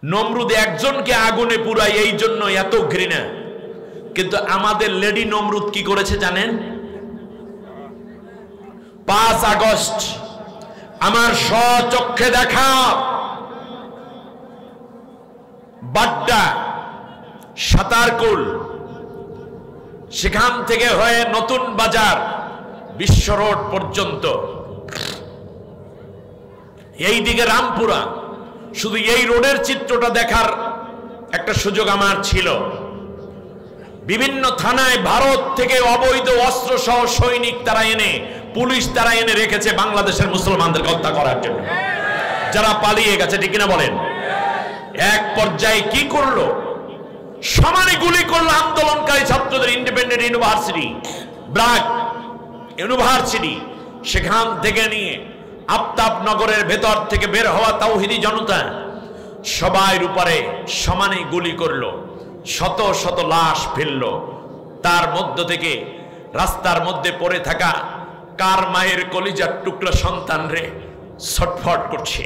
নমরুদ একজনকে আগুনে পুরাই, এই জন্য এত ঘৃণা। কিন্তু আমাদের লেডি নমরুদ কি করেছে জানেন? 5 আগস্ট আমার স্বচক্ষে দেখা বাড্ডা সাতারকুল, সেখান থেকে হয়ে নতুন বাজার বিশ্ব রোড পর্যন্ত, এই দিকে রামপুরা, শুধু এই রোডের চিত্রটা দেখার একটা সুযোগ আমার ছিল। বিভিন্ন থানায় ভারত থেকে অবৈধ অস্ত্র সহ সৈনিক তারা এনে, পুলিশ তারা এনে রেখেছে বাংলাদেশের মুসলমানদের হত্যা করার জন্য, যারা পালিয়ে গেছে, ঠিক কিনা বলেন? এক পর্যায়ে কি করলো? সমানে গুলি করলো আন্দোলনকারী ছাত্রদের। ইন্ডিপেন্ডেন্ট ইউনিভার্সিটি, ব্র্যাক ইউনিভার্সিটি, সেখান থেকে নিয়ে আফতাবনগরের ভেতর থেকে বের হওয়া তাওহিদি জনতা সবার উপরে সমানে গুলি করলো, শত শত লাশ ফেললো। তার মধ্য থেকে রাস্তার মধ্যে পড়ে থাকা কার মায়ের কলিজার টুকরা সন্তান রে ছটফট করছে।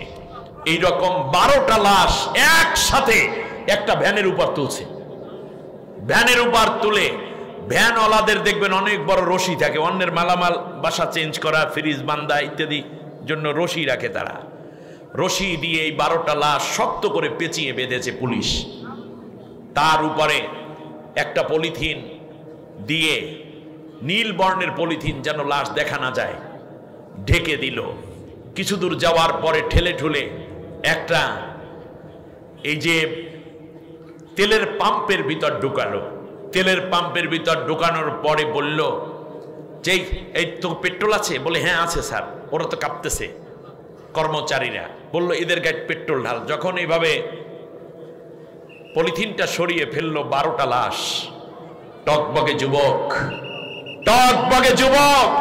এইরকম 12টা লাশ একসাথে একটা ভ্যানের উপর তুলছে। ভ্যানের উপর তুলে ভ্যানওয়ালাদের দেখবেন অনেক বড় রশি থাকে, অন্যের মালামাল বাসা চেঞ্জ করা, ফ্রিজ বান্ধা ইত্যাদি জন্য রশি রাখে তারা। রশি দিয়ে এই 12টা লাশ শক্ত করে পেঁচিয়ে বেঁধেছে পুলিশ। তার উপরে একটা পলিথিন দিয়ে, নীল বর্ণের পলিথিন, যেন লাশ দেখা না যায়, ঢেকে দিল। কিছু দূর যাওয়ার পরে ঠেলে ঠুলে একটা এই যে তেলের পাম্পের ভিতর ঢুকালো। তেলের পাম্পের ভিতর ঢুকানোর পরে বলল যে এই তো পেট্রোল আছে? বলে হ্যাঁ আছে স্যার। ওরা তো কাঁপতেছে কর্মচারীরা, বলল এদের গায়ে পেট্রোল ঢাল। যখন এইভাবে পলিথিনটা সরিয়ে ফেললো, 12টা লাশ। টকবগে যুবক, টকবগে যুবক,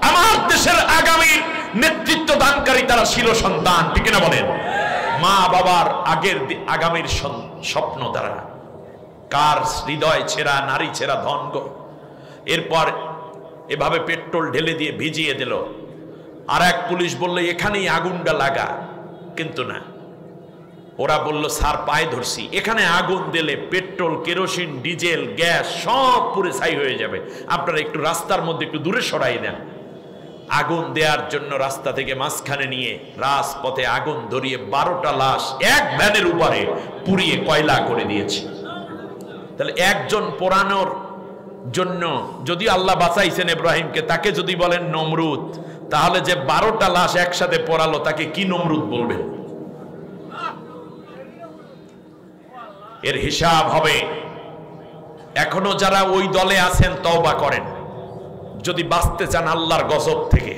আমার দেশের আগামী নেতৃত্ব দানকারী তারা ছিল সন্তান, ঠিক না বলেন? মা বাবার আগামীর স্বপ্ন তারা। কার হৃদয় ছেঁড়া, নারী ছেঁড়া ধন গো। এরপর এভাবে পেট্রোল ঢেলে দিয়ে ভিজিয়ে দিল। আর এক পুলিশ বলল এখানেই আগুনটা লাগা, কিন্তু না, ওরা বলল স্যার পায়ে ধরছি, এখানে আগুন দিলে পেট্রোল, কেরোসিন, ডিজেল, গ্যাস সব পুরো ছাই হয়ে যাবে, আপনারা একটু রাস্তার মধ্যে একটু দূরে সরাই দেন। আগুন দেওয়ার জন্য রাস্তা থেকে মাঝখানে নিয়ে রাজপথে আগুন ধরিয়ে 12টা লাশ এক ভ্যানের উপরে পুড়িয়ে কয়লা করে দিয়েছে। তাহলে একজন পোড়ানোর জন্য যদি আল্লাহ বাঁচাইছেন ইব্রাহিমকে, তাকে যদি বলেন নমরুদ, তাহলে যে 12টা লাশ একসাথে পোড়ালো তাকে কি নমরুদ বলবেন? এর হিসাব হবে। এখনো যারা ওই দলে আছেন তওবা করেন, যদি বাঁচতে চান আল্লাহর গজব থেকে,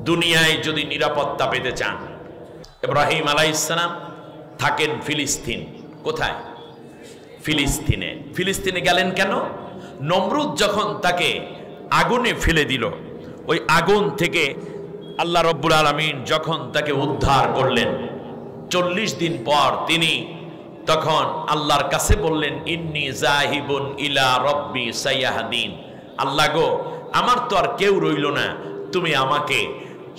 দুনিয়ায় যদি নিরাপত্তা পেতে চান। ইব্রাহিম আলাইহিস সালাম থাকেন ফিলিস্তিন। কোথায়? ফিলিস্তিনে। ফিলিস্তিনে গেলেন কেন? নমরুদ যখন তাকে আগুনে ফেলে দিল, ওই আগুন থেকে আল্লাহ রব্বুল আলামিন যখন তাকে উদ্ধার করলেন, 40 দিন পর তিনি তখন আল্লাহর কাছে বললেন ইন্নী জাহিবুন ইলা রব্বি সাইয়াহদিন। আল্লাহ গো, আমার তো আর কেউ রইল না, তুমি আমাকে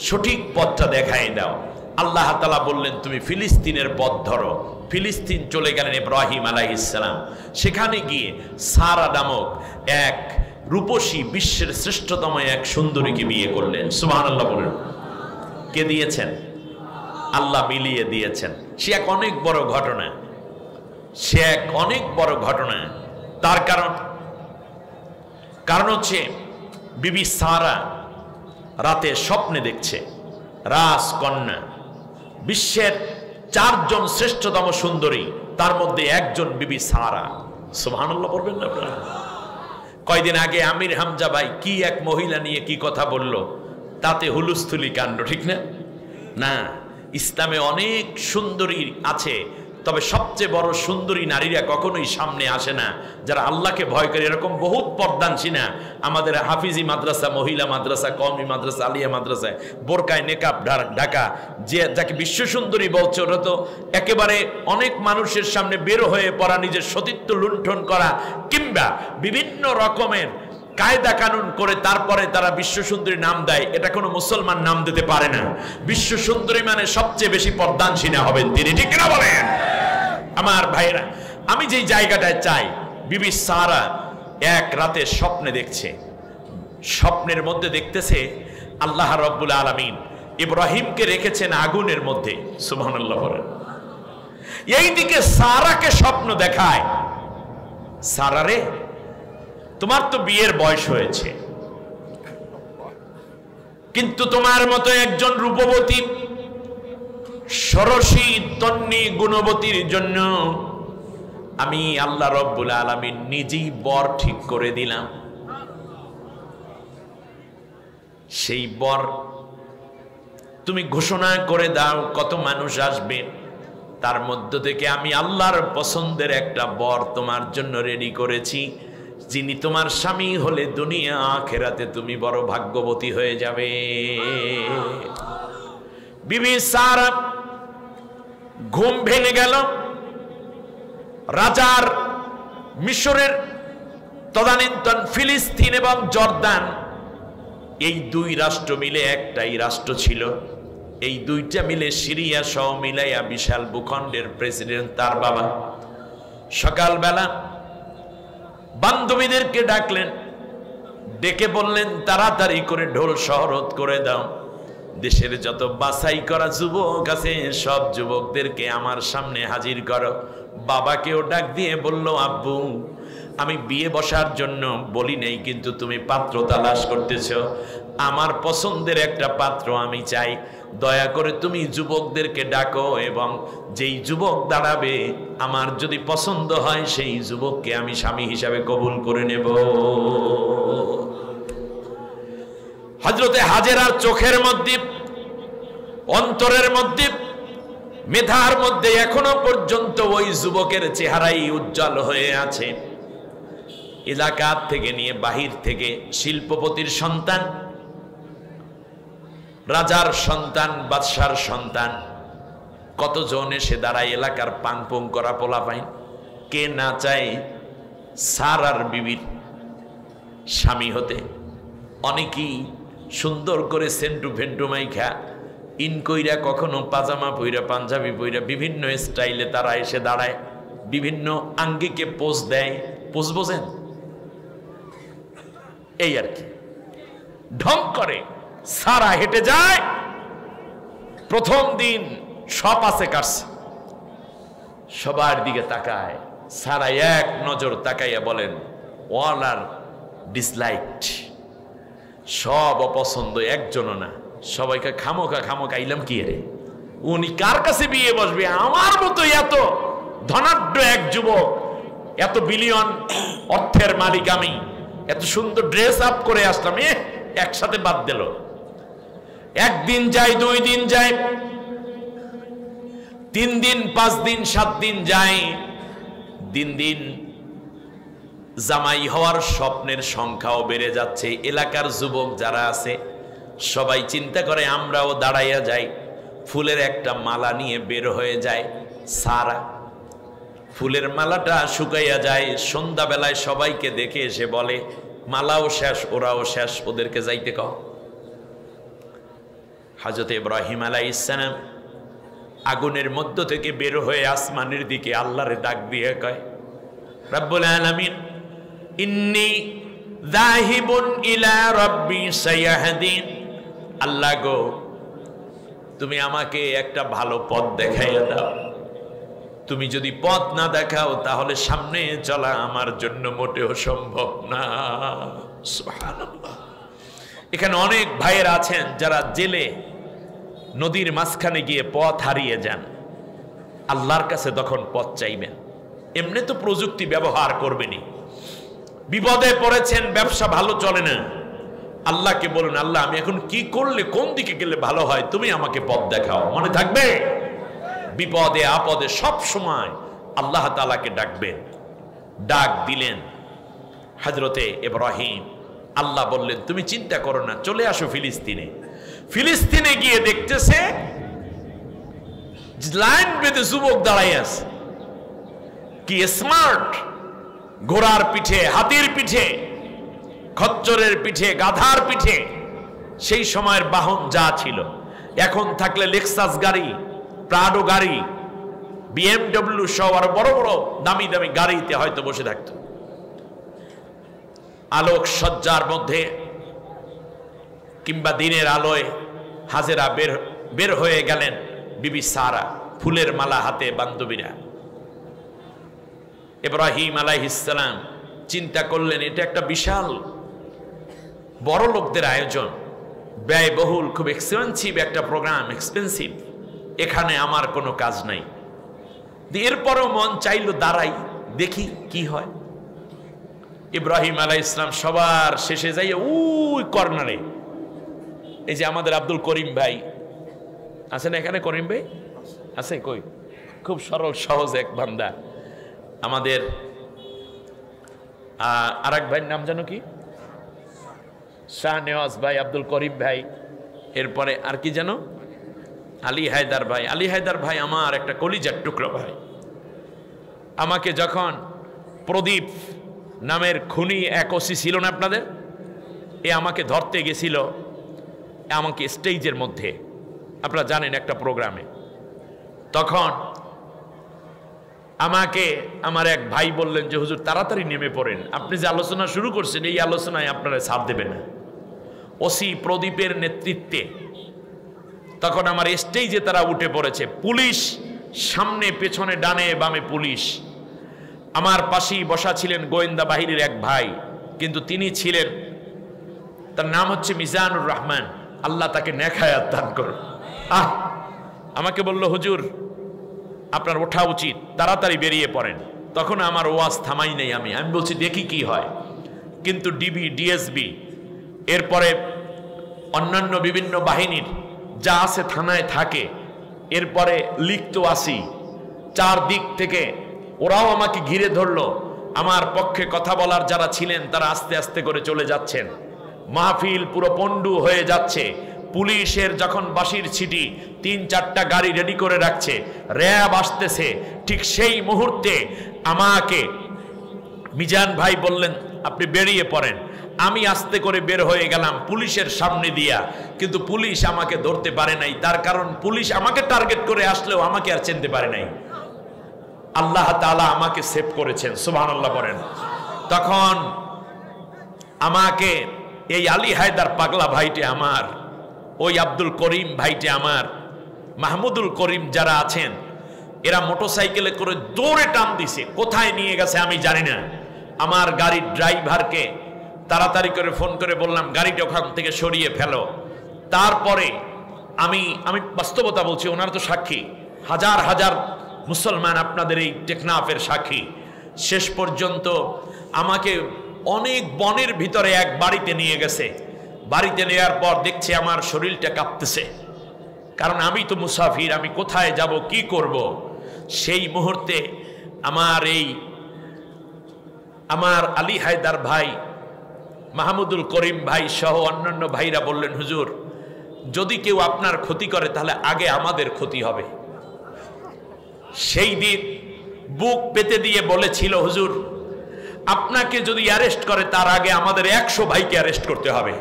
সঠিক পথটা দেখাই দাও। আল্লাহ তাআলা বললেন তুমি ফিলিস্তিনের পথ ধরো। ফিলিস্তিন চলে গেলেন ইব্রাহিম আলাইহিস সালাম। সেখানে গিয়ে সারা নামক এক রূপসী, বিশ্বের শ্রেষ্ঠতম এক সুন্দরীকে বিয়ে করলেন। সুবহানাল্লাহ বলেন। কে দিয়েছেন? আল্লাহ মিলিয়ে দিয়েছেন। সে এক অনেক বড় ঘটনা, সে এক অনেক বড় ঘটনা। তার কারণ হচ্ছে বিবি সারা রাতে স্বপ্নে দেখছে রাজকন্যা, বিশ্বের 4 জন শ্রেষ্ঠতম সুন্দরী, তার মধ্যে একজন বিবি সারা। সুবহানাল্লাহ বলবেন না আপনারা? কয়দিন আগে আমির হামজা ভাই কি এক মহিলা নিয়ে কি কথা বলল, তাতে হুলুস্থুলি কাণ্ড, ঠিক না? না, ইসলামে অনেক সুন্দরী আছে, তবে সবচেয়ে বড় সুন্দরী নারীরা কখনোই সামনে আসে না যারা আল্লাহকে ভয় করে। এরকম বহুত পর্দানসীনা আমাদের হাফিজি মাদ্রাসা, মহিলা মাদ্রাসা, কওমি মাদ্রাসা, আলিয়া মাদ্রাসায় বোরকায় নেকাব ঢাকা, যে যাকে বিশ্ব সুন্দরী বলছে, ওরা তো একেবারে অনেক মানুষের সামনে বের হয়ে পড়া, নিজের সতীত্ব লুণ্ঠন করা, কিংবা বিভিন্ন রকমের কায়দা কানুন করে তারপরে তারা বিশ্ব সুন্দরী নাম দেয়। এটা কোনো মুসলমান নাম দিতে পারে না। বিশ্ব সুন্দরী মানে সবচেয়ে বেশি পর্দানসীনা হবেন তিনি, ঠিক না বলেন? আমার ভাইরা, আমি যেই জায়গাটায় চাই, বিবি সারা এক রাতে স্বপ্নে দেখছে, স্বপ্নের মধ্যে দেখতেছে আল্লাহ রাব্বুল আলামিন ইব্রাহিমকে রেখেছেন আগুনের মধ্যে। সুবহানাল্লাহ বলেন। এইদিকে সারাকে স্বপ্ন দেখায়, সারা রে, তোমার তো বিয়ের বয়স হয়েছে, কিন্তু তোমার মতো একজন রূপবতী ষোড়শী তন্নি গুণবতীর জন্য আমি আল্লাহ রাব্বুল আলামিন নিজেই বর ঠিক করে দিলাম। সেই বর তুমি ঘোষণা করে দাও কত মানুষ আসবে, তার মধ্য থেকে আমি আল্লাহর পছন্দের একটা বর তোমার জন্য রেডি করেছি, যিনি তোমার স্বামী হলে দুনিয়া আখিরাতে তুমি বড় ভাগ্যবতী হয়ে যাবে। বিবি সারা ঘুম ভেঙে গেল। রাজার মিশরের তদানীন্তন ফিলিস্তিন এবং জর্দান, এই দুই রাষ্ট্র মিলে একটাই রাষ্ট্র ছিল। এই দুইটা মিলে সিরিয়া সহ মিলাইয়া বিশাল ভূখণ্ডের প্রেসিডেন্ট তার বাবা। সকালবেলা বান্ধবীদেরকে ডাকলেন, ডেকে বললেন তাড়াতাড়ি করে ঢোল শহরত করে দাও, দেশের যত বাছাই করা যুবক আছে সব যুবকদেরকে আমার সামনে হাজির করো। বাবাকেও ডাক দিয়ে বলল, আব্বু আমি বিয়ে বসার জন্য বলি নেই, কিন্তু তুমি পাত্র তালাশ করতেছ, আমার পছন্দের একটা পাত্র আমি চাই, দয়া করে তুমি যুবকদেরকে ডাকো, এবং যেই যুবক দাঁড়াবে আমার যদি পছন্দ হয় সেই যুবককে আমি স্বামী হিসাবে কবুল করে নেব। হযরতে হাজেরার চোখের মধ্যে, অন্তরের মধ্যে, মেধার মধ্যে এখনো পর্যন্ত ওই যুবকের চেহারাই উজ্জ্বল হয়ে আছে। এলাকা থেকে নিয়ে বাহির থেকে শিল্পপতির সন্তান, রাজার সন্তান, বাদশার সন্তান, কতজন এসে দাঁড়ায় এলাকার পাংপং করা পোলাপাইন। কে না চায় সারার বিবির স্বামী হতে? অনেকেই সুন্দর করে সেন্টু ভেন্টু মাইখা ইনকইরা, কখনো পাজামা পইরা, পাঞ্জাবি পইরা, বিভিন্ন স্টাইলে তারা এসে দাঁড়ায়, বিভিন্ন আঙ্গিকে পোজ দেয়। পোজ বোঝেন? এই আর কি, ঢং করে। সারা হেঁটে যায়, প্রথম দিন সব আছে কাটছে, সবার দিকে তাকায়। সারা এক নজর তাকাইয়া বলেন, অল আর ডিসলাইকড, সব অপছন্দ, একজনও না। সবাইকে খামোকা খামোকা ইলাম কি রে, উনি কার কাছে বিয়ে বসবে? আমার মতো এত ধনাঢ্য এক যুবক, এত বিলিয়ন অর্থের মালিক আমি, এত সুন্দর ড্রেস আপ করে আসলাম, একসাথে বাদ দিল। একদিন যায়, 2 দিন যায়, 3 দিন, 5 দিন, 7 দিন যায়। দিন দিন জামাই হওয়ার স্বপ্নের সংখ্যাও বেড়ে যাচ্ছে। এলাকার যুবক যারা আছে সবাই চিন্তা করে আমরাও দাঁড়াইয়া যাই, ফুলের একটা মালা নিয়ে বের হয়ে যায়। সারা ফুলের মালাটা শুকাইয়া যায়। সন্ধ্যাবেলায় সবাইকে দেখে এসে বলে, মালাও শেষ, ওরাও শেষ, ওদেরকে যাইতে কও। হযরত ইব্রাহিম আলাইহিস সালাম আগুনের মধ্য থেকে বের হয়ে আসমানের দিকে আল্লাহরে ডাক দিয়ে কয়, রব্বুল আলামিন, ইন্নী যাহিবুন ইলা রাব্বি সায়াহদিন। আল্লাহ গো, তুমি আমাকে একটা ভালো পথ দেখাইয়া দাও। তুমি যদি পথ না দেখাও তাহলে সামনে চলা আমার জন্য মোটেও সম্ভব না। সুবহানাল্লাহ। এখানে অনেক ভাইয়েরা আছেন যারা জেলে নদীর মাঝখানে গিয়ে পথ হারিয়ে যান, আল্লাহর কাছে তখন পথ চাইবেন। এমনি তো প্রযুক্তি ব্যবহার করবেনই, বিপদে পড়েছেন, ব্যবসা ভালো চলে না, আল্লাহকে বলুন, আল্লাহ আমি এখন কি করলে, কোন দিকে গেলে ভালো হয়, তুমি আমাকে পথ দেখাও। মনে থাকবে, বিপদে আপদে সব সময় আল্লাহ তাআলাকে ডাকবেন। ডাক দিলেন হযরতে ইব্রাহিম। আল্লাহ বললেন, তুমি চিন্তা করো না, চলে আসো ফিলিস্তিনে। ফিলিস্তিনে গিয়ে দেখতেছে লাইন বেঁধে যুবক দাঁড়াই আছে। কি স্মার্ট! ঘোড়ার পিঠে, হাতির পিঠে, খচ্চরের পিঠে, গাধার পিঠে, সেই সময়ের বাহন যা ছিল। এখন থাকলে লেক্সাস গাড়ি, প্রাডো গাড়ি, BMW সহ আর বড় বড় দামি দামি গাড়িতে হয়তো বসে থাকতো। আলোক সজ্জার মধ্যে কিংবা দিনের আলোয় হাজেরা বের হয়ে গেলেন, বিবি সারা ফুলের মালা হাতে, বান্ধবীরা। ইব্রাহিম আলাইহিস সালাম চিন্তা করলেন এটা একটা বিশাল বড় লোকদের আয়োজন, ব্যয়বহুল, খুব এক্সপেন্সিভ একটা প্রোগ্রাম, এক্সপেন্সিভ, এখানে আমার কোনো কাজ নাই। এরপরও মন চাইল দাঁড়াই, দেখি কি হয়। ইব্রাহিম আলাইহিস সালাম সবার শেষে যাই ওই কর্নারে, এই যে আমাদের আব্দুল করিম ভাই আছেন এখানে, করিম ভাই আছে কই, খুব সরল সহজ এক বান্দা। আমাদের আরেক ভাইয়ের নাম জানো কি, শাহ নেওয়াজ ভাই, আব্দুল করিম ভাই, এরপরে আর কি জানো, আলী হায়দার ভাই। আলী হায়দার ভাই আমার একটা কলিজার টুকরো ভাই। আমাকে যখন প্রদীপ নামের খুনি এক ওসি ছিল না আপনাদের, এ আমাকে ধরতে গেছিল, আমাকে স্টেজের মধ্যে, আপনারা জানেন একটা প্রোগ্রামে, তখন আমাকে আমার এক ভাই বললেন যে হুজুর তাড়াতাড়ি নেমে পড়েন, আপনি যে আলোচনা শুরু করছেন এই আলোচনায় আপনারা ছাড় দেবেন না। ওসি প্রদীপের নেতৃত্বে তখন আমার স্টেজে তারা উঠে পড়েছে, পুলিশ সামনে পেছনে ডানে বামে পুলিশ। আমার পাশেই বসা ছিলেন গোয়েন্দা বাহিনীর এক ভাই, কিন্তু তিনি ছিলেন, তার নাম হচ্ছে মিজানুর রহমান, আল্লাহ তাকে নেক হায়াত দান করুন। আমাকে বলল হুজুর আপনার ওঠা উচিত, তাড়াতাড়ি বেরিয়ে পড়েন। তখন আমার ওয়াজ থামাই নেই, আমি বলছি দেখি কি হয়। কিন্তু ডিবি, ডিএসবি, এরপরে অন্যান্য বিভিন্ন বাহিনীর যা আছে থানায় থাকে, এরপরে লিখত আসি, চারদিক থেকে ওরাও আমাকে ঘিরে ধরলো। আমার পক্ষে কথা বলার যারা ছিলেন তারা আস্তে আস্তে করে চলে যাচ্ছেন, মাহফিল পুরো পণ্ডু হয়ে যাচ্ছে। পুলিশের যখন বাঁশির ছিটি, 3-4টা গাড়ি রেডি করে রাখছে, র্যাব আসতেছে, ঠিক সেই মুহূর্তে আমাকে মিজান ভাই বললেন আপনি বেরিয়ে পড়েন। আমি আস্তে করে বের হয়ে গেলাম পুলিশের সামনে দিয়া, কিন্তু পুলিশ আমাকে ধরতে পারে নাই, তার কারণ পুলিশ আমাকে টার্গেট করে আসলেও আমাকে আর চিনতে পারে নাই। আল্লাহ তাআলা আমাকে সেভ করেছেন, সুবহানাল্লাহ বলেন। তখন আমাকে এই আলী হায়দার পাগলা ভাইটি আমার, ওই আব্দুল করিম ভাইটি আমার, মাহমুদুল করিম যারা আছেন, এরা মোটরসাইকেলে করে দৌড়ে টান দিছে, কোথায় নিয়ে গেছে আমি জানি না। আমার গাড়ির ড্রাইভারকে তাড়াতাড়ি করে ফোন করে বললাম গাড়িটা ওখান থেকে সরিয়ে ফেলো। তারপরে আমি বাস্তবতা বলছি, ওনারা তো সাক্ষী, হাজার হাজার মুসলমান আপনাদের এই টেকনাফের সাক্ষী। শেষ পর্যন্ত আমাকে অনেক বনের ভিতরে এক বাড়িতে নিয়ে গেছে। বাড়িতে নেওয়ার পর দেখছি আমার শরীরটা কাঁপতেছে, কারণ আমি তো মুসাফির, আমি কোথায় যাব, কি করব। সেই মুহূর্তে আমার আলী হায়দার ভাই, মাহমুদুল করিম ভাই সহ অন্যান্য ভাইরা বললেন হুজুর যদি কেউ আপনার ক্ষতি করে তাহলে আগে আমাদের ক্ষতি হবে। সেই দিন বুক পেতে দিয়ে বলেছিল হুজুর আপনাকে যদি অ্যারেস্ট করে তার আগে আমাদের 100 ভাইকে অ্যারেস্ট করতে হবে।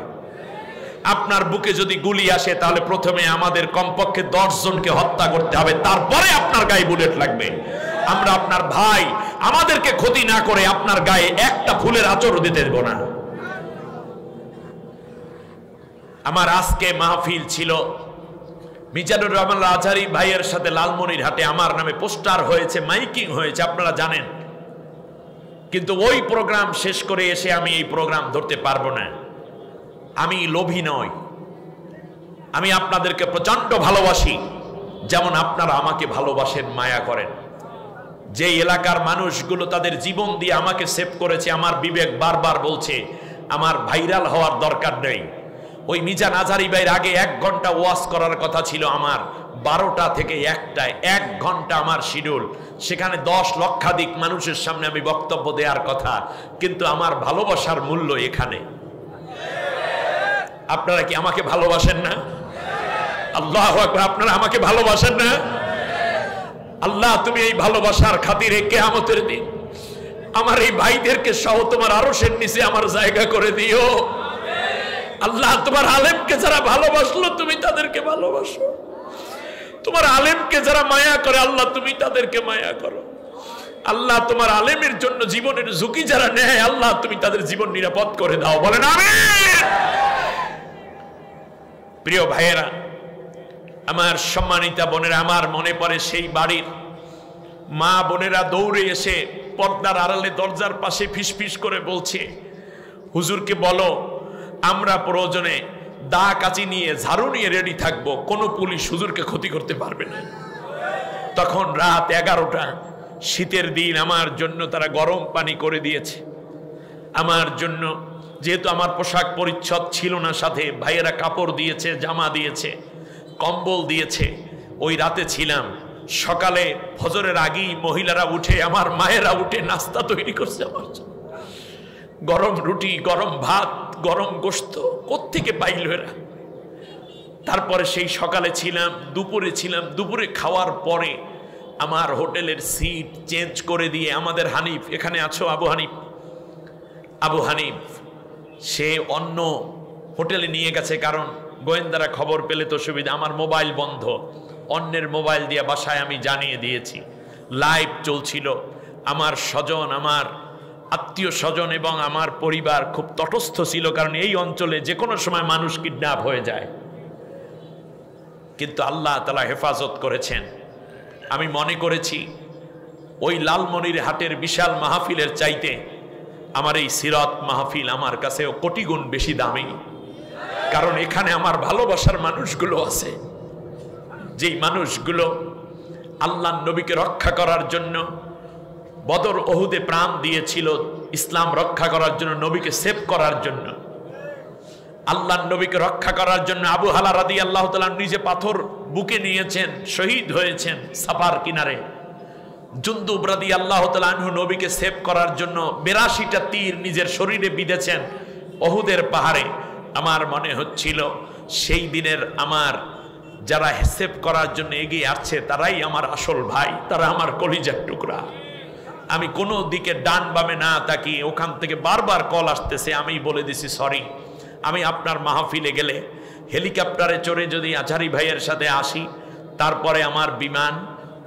আপনার বুকে যদি গুলি আসে তাহলে প্রথমে আমাদের কমপক্ষে 10 জনকে হত্যা করতে হবে, তারপরে আপনার গায়ে বুলেট লাগবে। আমরা আপনার ভাই, আমাদেরকে ক্ষতি না করে আপনার গায়ে একটা ফুলের আঁচড়ও দিতে দেব না। আমার আজকে মাহফিল ছিল মিজানুর রহমান আজহারি ভাইয়ের সাথে লালমনিরহাটে, আমার নামে পোস্টার হয়েছে, মাইকিং হয়েছে, আপনারা জানেন। কিন্তু ওই প্রোগ্রাম শেষ করে এসে আমি এই প্রোগ্রাম ধরতে পারবো না। আমি লোভী নই, আমি আপনাদেরকে প্রচন্ড ভালোবাসি, যেমন আপনারা আমাকে ভালোবাসেন, মায়া করেন। যে এলাকার মানুষগুলো তাদের জীবন দিয়ে আমাকে সেভ করেছে, আমার বিবেক বারবার বলছে আমার ভাইরাল হওয়ার দরকার নেই। ওই মিজান আজহারি ভাইয়ের আগে 1 ঘন্টা ওয়াজ করার কথা ছিল আমার, 12টা থেকে 1টায় 1 ঘন্টা আমার শিডিউল। সেখানে 10 লক্ষাধিক মানুষের সামনে আমি বক্তব্য দেওয়ার কথা, কিন্তু আমার ভালোবাসার মূল্য এখানে। আপনারা কি আমাকে ভালোবাসেন না? আল্লাহু আকবার, আপনারা আমাকে ভালোবাসেন না? আল্লাহ তুমি এই ভালোবাসার খাতিরে কিয়ামতের দিন আমার এই ভাইদেরকে সহ তোমার আরশের নিচে আমার জায়গা করে দিও। আল্লাহ তোমার আলেমকে যারা ভালোবাসলো তুমি তাদেরকে ভালোবাসো, তোমার আলেমকে যারা মায়া করে আল্লাহ তুমি তাদেরকে মায়া করো। আল্লাহ তোমার আলেমের জন্য জীবনের ঝুঁকি যারা নেয় আল্লাহ তুমি তাদের জীবন নিরাপদ করে দাও, বলেন আমিন। প্রিয় ভাইয়েরা, আমার সম্মানিতা বোনেরা, আমার মনে পড়ে সেই বাড়ির মা বোনেরা দৌড়ে এসে পর্দার আড়ালে দরজার পাশে ফিসফিস করে বলছে, হুজুরকে বলো আমরা প্রয়োজনে দা কাচি নিয়ে ঝাড়ু নিয়ে রেডি থাকবো, কোনো পুলিশ হুজুরকে ক্ষতি করতে পারবে না। তখন রাত 11টা, শীতের দিন, আমার জন্য তারা গরম পানি করে দিয়েছে। আমার জন্য, যেহেতু আমার পোশাক পরিচ্ছদ ছিল না সাথে, ভাইয়েরা কাপড় দিয়েছে, জামা দিয়েছে, কম্বল দিয়েছে। ওই রাতে ছিলাম। সকালে ফজরের আগেই মহিলারা উঠে, আমার মায়েরা উঠে নাস্তা তৈরি করছে আমার জন্য। গরম রুটি, গরম ভাত, গরম গোশত কোত্থেকে পাইল এরা। তারপরে সেই সকালে ছিলাম, দুপুরে ছিলাম। দুপুরে খাওয়ার পরে আমার হোটেলের সিট চেঞ্জ করে দিয়ে আমাদের হানিফ, এখানে আছো আবু হানিফ, সে অন্য হোটেলে নিয়ে গেছে, কারণ গোয়েন্দারা খবর পেলে তো সুবিধা। আমার মোবাইল বন্ধ, অন্যের মোবাইল দিয়ে বাসায় আমি জানিয়ে দিয়েছি। লাইভ চলছিল। আমার স্বজন, আমার আত্মীয় স্বজন এবং আমার পরিবার খুব তটস্থ ছিল, কারণ এই অঞ্চলে যে কোনো সময় মানুষ কিডন্যাপ হয়ে যায়। কিন্তু আল্লাহ তাআলা হেফাজত করেছেন। আমি মনে করেছি ওই লালমনির হাটের বিশাল মাহফিলের চাইতে আমার এই সিরাত মাহফিল আমার কাছে কোটি গুণ বেশি দামি, কারণ এখানে আমার ভালোবাসার মানুষগুলো আছে, যেই মানুষগুলো আল্লাহর নবীকে রক্ষা করার জন্য বদর ওহুদে প্রাণ দিয়েছিল, ইসলাম রক্ষা করার জন্য, নবীকে সেভ করার জন্য, আল্লাহর নবীকে রক্ষা করার জন্য। আবু হালা রাদিয়াল্লাহু তাআলা নিজে পাথর বুকে নিয়েছেন, শহীদ হয়েছেন সাফার কিনারে। জুনদুব রাদিয়াল্লাহু তাআলা আনহু নবীকে সেভ করার জন্য 82টা তীর নিজের শরীরে বিঁধেছেন ওহুদের পাহাড়ে। আমার মনে হচ্ছিল সেই দিনের আমার যারা সেভ করার জন্য এগিয়ে আসছে তারাই আমার আসল ভাই, তারা আমার কলিজার টুকরা। আমি কোনো দিকে ডান বামে না তাকিয়ে, ওখান থেকে বারবার কল আসতেছে, আমি বলে দিছি সরি, আমি আপনার মাহফিলে গেলে হেলিকপ্টারে চড়ে যদি আজহারি ভাইয়ের সাথে আসি, তারপরে আমার বিমান,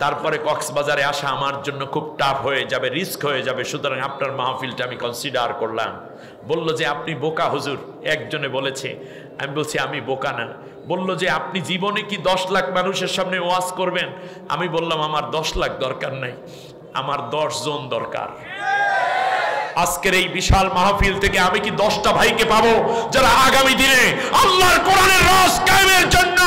তারপরে কক্সবাজারে আসা আমার জন্য খুব টাফ হয়ে যাবে, রিস্ক হয়ে যাবে, সুতরাং আপনার মাহফিলটা আমি কনসিডার করলাম। বলল যে আপনি বোকা হুজুর, একজনে বলেছে। আমি বলছি আমি বোকা না। বলল যে আপনি জীবনে কি 10 লাখ মানুষের সামনে ওয়াজ করবেন? আমি বললাম আমার 10 লাখ দরকার নাই, আমার 10 জন দরকার। আজকের এই বিশাল মাহফিল থেকে আমি কি 10টা ভাইকে পাবো যারা আগামী দিনে আল্লাহর কোরআনের রাজ কায়েমের জন্য,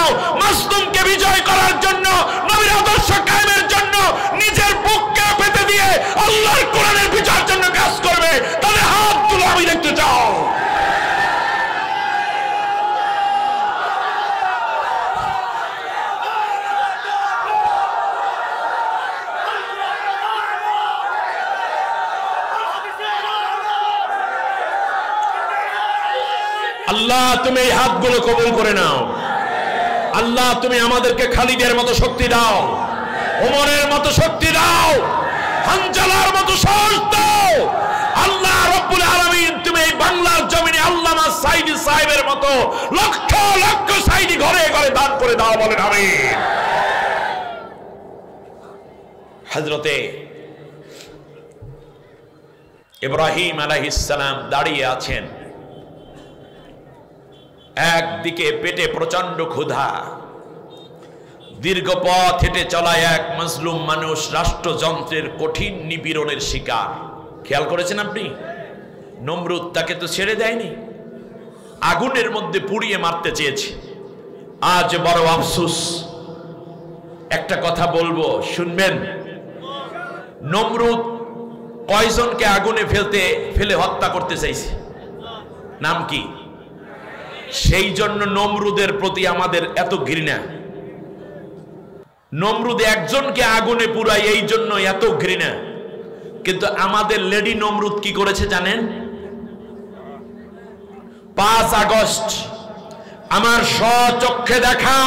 মাজলুমকে বিজয় করার জন্য, নবীর আদর্শ কায়েমের জন্য নিজের বুককে পেতে দিয়ে আল্লাহর কোরআনের বিচারের জন্য কাজ করবে? তাদের হাত তুলে আমি দেখতে চাও। আল্লাহ তুমি এই হাতগুলো কবুল করে নাও। আল্লাহ তুমি আমাদেরকে খালিদের মতো শক্তি দাও, ওমরের মতো শক্তি দাও, হানজালার মতো সাহস দাও। আল্লাহ রব্বুল আলামিন তুমি এই বাংলার জমিনে আল্লামা সাইদি সাহেবের মতো লক্ষ লক্ষ সাইদি ঘরে ঘরে দান করে দাও, বলেন আমিন। হযরতে ইব্রাহিম আলাইহিস সালাম দাঁড়িয়ে আছেন, একদিকে পেটে প্রচন্ড ক্ষুধা, দীর্ঘ পথ হেঁটে চলা এক মাজলুম মানুষ রাষ্ট্রযন্ত্রের কঠিন নিপীড়নের শিকার। খেয়াল করেছেন আপনি? নমরুদ তাকে তো ছেড়ে দেয়নি, আগুনের মধ্যে পুড়িয়ে মারতে চেয়েছে। আজ বড় আফসোস, একটা কথা বলবো শুনবেন। নমরুদ কয়জনকে আগুনে ফেলে হত্যা করতে চাইছে? নাম কি? সেই জন্য নমরুদের প্রতি আমাদের এত ঘৃণা। নমরুদ একজনকে আগুনে পুরায়, এই জন্য এত ঘৃণা। কিন্তু আমাদের লেডি নমরুদ কি করেছে জানেন? 5 আগস্ট আমার স্বচক্ষে দেখা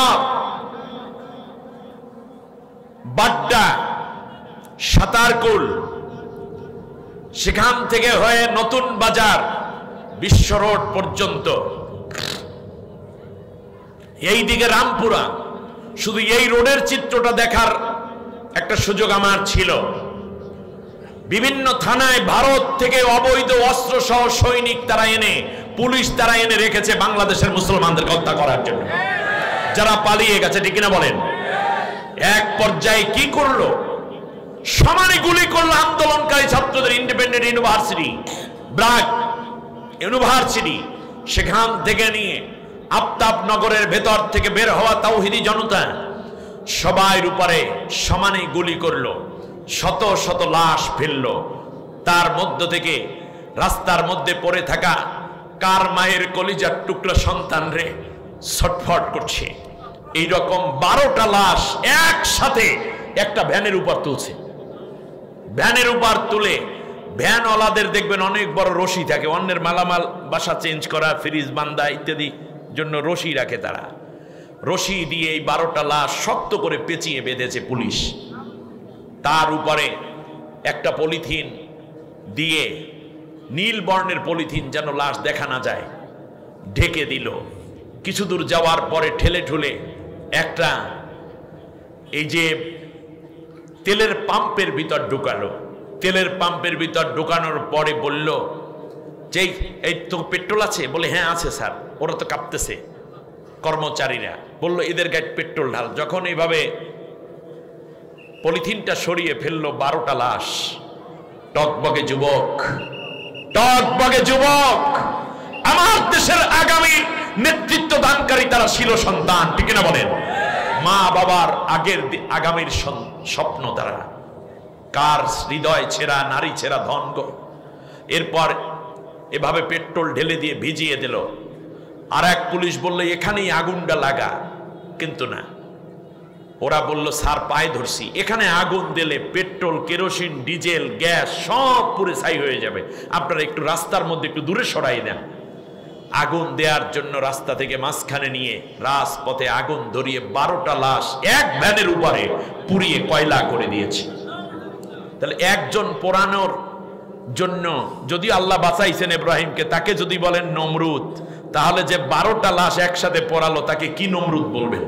বাড্ডা, সাতারকুল, সেখান থেকে হয়ে নতুন বাজার, বিশ্ব রোড পর্যন্ত, এই দিকে রামপুরা, শুধু এই রোডের চিত্রটা দেখার একটা সুযোগ আমার ছিল। বিভিন্ন থানায় ভারত থেকে অবৈধ অস্ত্র সহ সৈনিক তারা এনে, পুলিশ তারা এনে রেখেছে বাংলাদেশের মুসলমানদের হত্যা করার জন্য, যারা পালিয়ে গেছে, ঠিক কিনা বলেন? এক পর্যায়ে কি করলো? সমানে গুলি করলো আন্দোলনকারী ছাত্রদের। ইন্ডিপেন্ডেন্ট ইউনিভার্সিটি, ব্র্যাক ইউনিভার্সিটি, সেখান থেকে নিয়ে আফতাবনগরের ভেতর থেকে বের হওয়া তাওহিদি জনতা সবার উপরে সমানে গুলি করলো, শত শত লাশ ফেললো। তার মধ্য থেকে রাস্তার মধ্যে পড়ে থাকা কার মায়ের কলিজার টুকরা সন্তান রে ছটফট করছে। এইরকম 12টা লাশ একসাথে একটা ভ্যানের উপর তুলছে। ভ্যানের উপর তুলে ভ্যানওয়ালাদের দেখবেন অনেক বড় রশি থাকে, অন্যের মালামাল বাসা চেঞ্জ করা, ফ্রিজ বান্ধা ইত্যাদি জন্য রশি রাখে তারা। রশি দিয়ে এই 12টা লাশ শক্ত করে পেঁচিয়ে বেঁধেছে পুলিশ। তার উপরে একটা পলিথিন দিয়ে, নীল বর্ণের পলিথিন, যেন লাশ দেখা না যায়, ঢেকে দিল। কিছু দূর যাওয়ার পরে ঠেলে ঠুলে একটা এই যে তেলের পাম্পের ভিতর ঢুকালো। তেলের পাম্পের ভিতর ঢুকানোর পরে বলল যে এই তো পেট্রোল আছে? বলে হ্যাঁ আছে স্যার। ওরা তো কাঁপতেছে কর্মচারীরা। বলল এদের গায়ে পেট্রোল ঢাল। যখন এইভাবে পলিথিনটা সরিয়ে ফেললো, 12টা লাশ। টকবগে যুবক, টকবগে যুবক, আমার দেশের আগামী নেতৃত্ব দানকারী তারা ছিল সন্তান, ঠিক না বলেন? মা বাবার আগামীর স্বপ্ন তারা। কার হৃদয় ছেঁড়া, নারী ছেঁড়া ধনগ। এরপর এভাবে পেট্রোল ঢেলে দিয়ে ভিজিয়ে দিল। আর এক পুলিশ বলল এখানেই আগুনটা লাগা, কিন্তু না, ওরা বলল স্যার পায়ে ধরছি, এখানে আগুন দিলে পেট্রোল, কেরোসিন, ডিজেল, গ্যাস সব পুরে ছাই হয়ে যাবে, আপনারা একটু রাস্তার মধ্যে একটু দূরে সরাই দেন। আগুন দেওয়ার জন্য রাস্তা থেকে মাঝখানে নিয়ে রাজপথে আগুন ধরিয়ে 12টা লাশ এক ভ্যানের উপরে পুড়িয়ে কয়লা করে দিয়েছে। তাহলে একজন পোড়ানোর জন্য যদি আল্লাহ বাঁচাইছেন ইব্রাহিমকে, তাকে যদি বলেন নমরুদ, তাহলে যে 12টা লাশ একসাথে পোড়ালো তাকে কি নমরুদ বলবেন?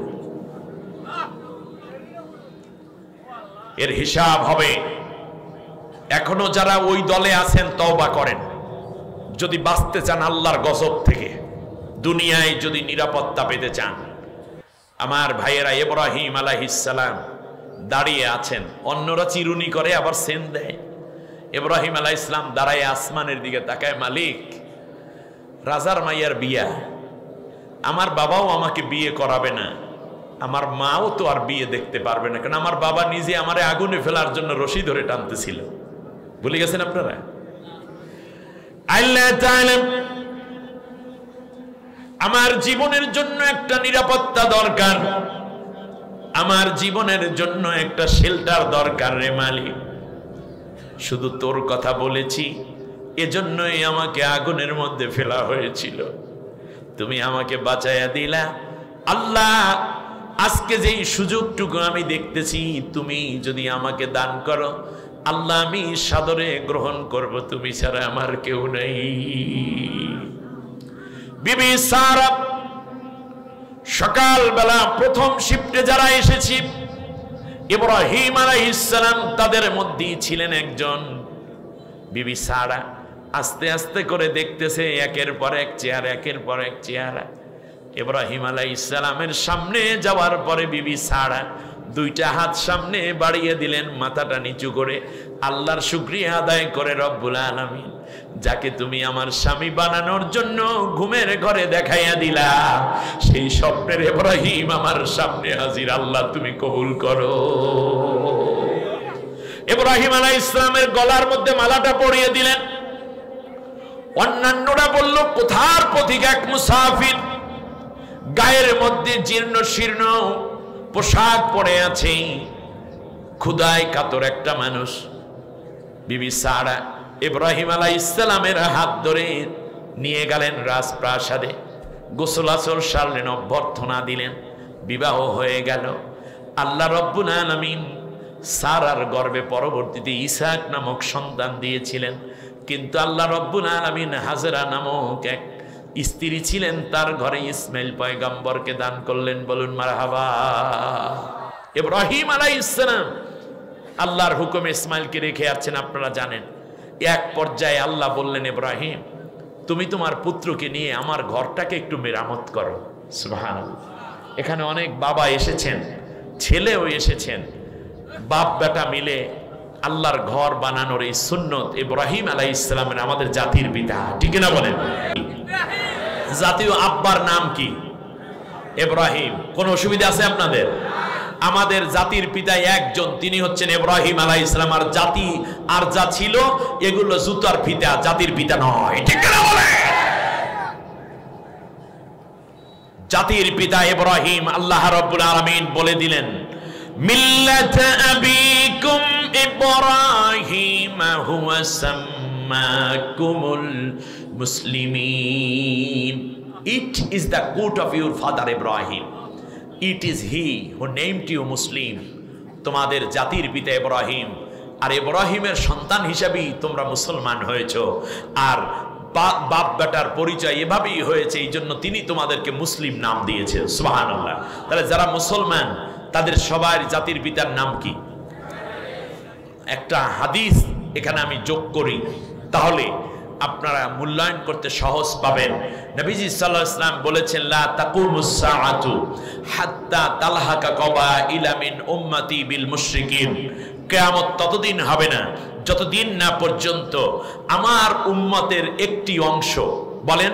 এর হিসাব হবে। এখনো যারা ওই দলে আছেন তওবা করেন। যদি বাঁচতে চান আল্লাহর গজব থেকে, দুনিয়ায় যদি নিরাপত্তা পেতে চান। আমার ভাইয়েরা, ইব্রাহিম আলাইহিস সালাম দাঁড়িয়ে আছেন, অন্যরা চিরুনি করে আবার সেন দেয়। ইব্রাহিম আলাইহিস সালাম দাঁড়ায় আসমানের দিকে তাকায়, মালিক রাজার মাইয়ার বিয়া, আমার বাবাও আমাকে বিয়ে করাবে না, আমার মাও তো আর বিয়ে দেখতে পারবে না, কারণ আমার বাবা নিজে আমারে আগুনে ফেলার জন্য রশি ধরে টানতেছিল। ভুলে গেছেন আপনারা? আল্লাহ তাআলা আমার জীবনের জন্য একটা নিরাপত্তা দরকার, আমার জীবনের জন্য একটা শেল্টার দরকার রে মালিক। শুধু তোর কথা বলেছি, এজন্যই আমাকে আগুনের মধ্যে ফেলা হয়েছিল, তুমি আমাকে বাঁচাইয়া দিলা। আল্লাহ, আজকে যেই সুযোগটুকু আমি দেখতেছি, তুমি যদি আমাকে দান করো আল্লাহ, আমি সাদরে গ্রহণ করব, তুমি ছাড়া আমার কেউ নাই। বিবি সারা সকালবেলা প্রথম শিফটে যারা এসেছি, ইব্রাহিম আলাইহিস সালাম তাদের মধ্যেই ছিলেন একজন। বিবি সারা আস্তে আস্তে করে দেখতেছে একের পর এক চেহারা, একের পর এক চেহারা। ইব্রাহিম আলাইহিস সালামের সামনে যাওয়ার পরে বিবি সারা 2টা হাত সামনে বাড়িয়ে দিলেন, মাথাটা নিচু করে আল্লাহর শুকরিয়া আদায় করে, রব্বুল আলামিন, যাকে তুমি আমার স্বামী বানানোর জন্য ঘুমের ঘরে দেখাইয়া দিলা, সেই স্বপ্নের ইব্রাহিম আমার সামনে হাজির, আল্লাহ তুমি কবুল করো। ইব্রাহিম আলাইহিস সালামের গলার মধ্যে মালাটা পরিয়ে দিলেন। অন্যান্যরা বলল কোথার পথিক এক মুসাফির, গায়ের মধ্যে জীর্ণ শীর্ণ পোশাক পরে আছে, ক্ষুধায় কাতর একটা মানুষ। বিবি সারা ইব্রাহিম আলাইহিস সালামের হাত ধরে নিয়ে গেলেন রাজপ্রাসাদে, গোসল আসর সারলেন, অভ্যর্থনা দিলেন, বিবাহ হয়ে গেল। আল্লাহ রব্বুল আলামিন সারার গর্ভে পরবর্তীতে ইসহাক নামক সন্তান দিয়েছিলেন, কিন্তু আল্লাহ রব্বুল আলামিন হাজেরা নামক এক স্ত্রী ছিলেন, তার ঘরে ইসমাইল পয়গম্বরকে দান করলেন। বলুন মারহাবা। ইব্রাহিম আলাইহিস সালাম আল্লাহর হুকুমে ইসমাইলকে রেখে আসছেন, আপনারা জানেন। এক পর্যায়ে আল্লাহ বললেন, ইব্রাহিম তুমি তোমার পুত্রকে নিয়ে আমার ঘরটাকে একটু মেরামত করো। সুবহানাল্লাহ। এখানে অনেক বাবা এসেছেন, ছেলেও এসেছেন, বাপ বেটা মিলে আল্লাহর ঘর বানানোর এই সুন্নত। ইব্রাহিম আলাইহিস সালামের আমাদের জাতির পিতা, ঠিক না বলেন? জাতীয় আব্বার নাম কি? ইব্রাহিম। কোনো অসুবিধা আছে আপনাদের? আমাদের জাতির পিতা একজন, তিনি হচ্ছেন ইব্রাহিম আলাইহিস সালাম। আর জাতি আর যা ছিল এগুলো জুতার পিতা, জাতির পিতা নয়, ঠিক না বলেন? জাতির পিতা ইব্রাহিম। আল্লাহ রাব্বুল আলামিন বলে দিলেন, মিল্লাত আবিকুম ইব্রাহিম হুয়া সাম্মাকুমুল মুসলিমিন। It is the coat of your father Ibrahim. It is he who named you Muslim. তোমাদের জাতির পিতা ইব্রাহিম, আর ইব্রাহিমের সন্তান হিসেবেই তোমরা মুসলমান হয়েছো। আর বাপ বেটার পরিচয় এভাবেই হয়েছে, এই জন্য তিনি তোমাদেরকে মুসলিম নাম দিয়েছে। সুবহানাল্লাহ। তাহলে যারা মুসলমান তাদের সবার জাতির পিতার নাম কি? একটা হাদিস এখানে আমি যোগ করি, তাহলে আপনারা মূল্যায়ন করতে সহজ পাবেন। নবীজি সাল্লাল্লাহু আলাইহি ওয়াসাল্লাম বলেছেন, লা তাকুমুস সাআতু হাত্তা তালহাকা কবাইলা মিন উম্মতি বিল মুশরিকিন। কিয়ামত ততদিন হবে না যতদিন না পর্যন্ত আমার উম্মতের একটি অংশ, বলেন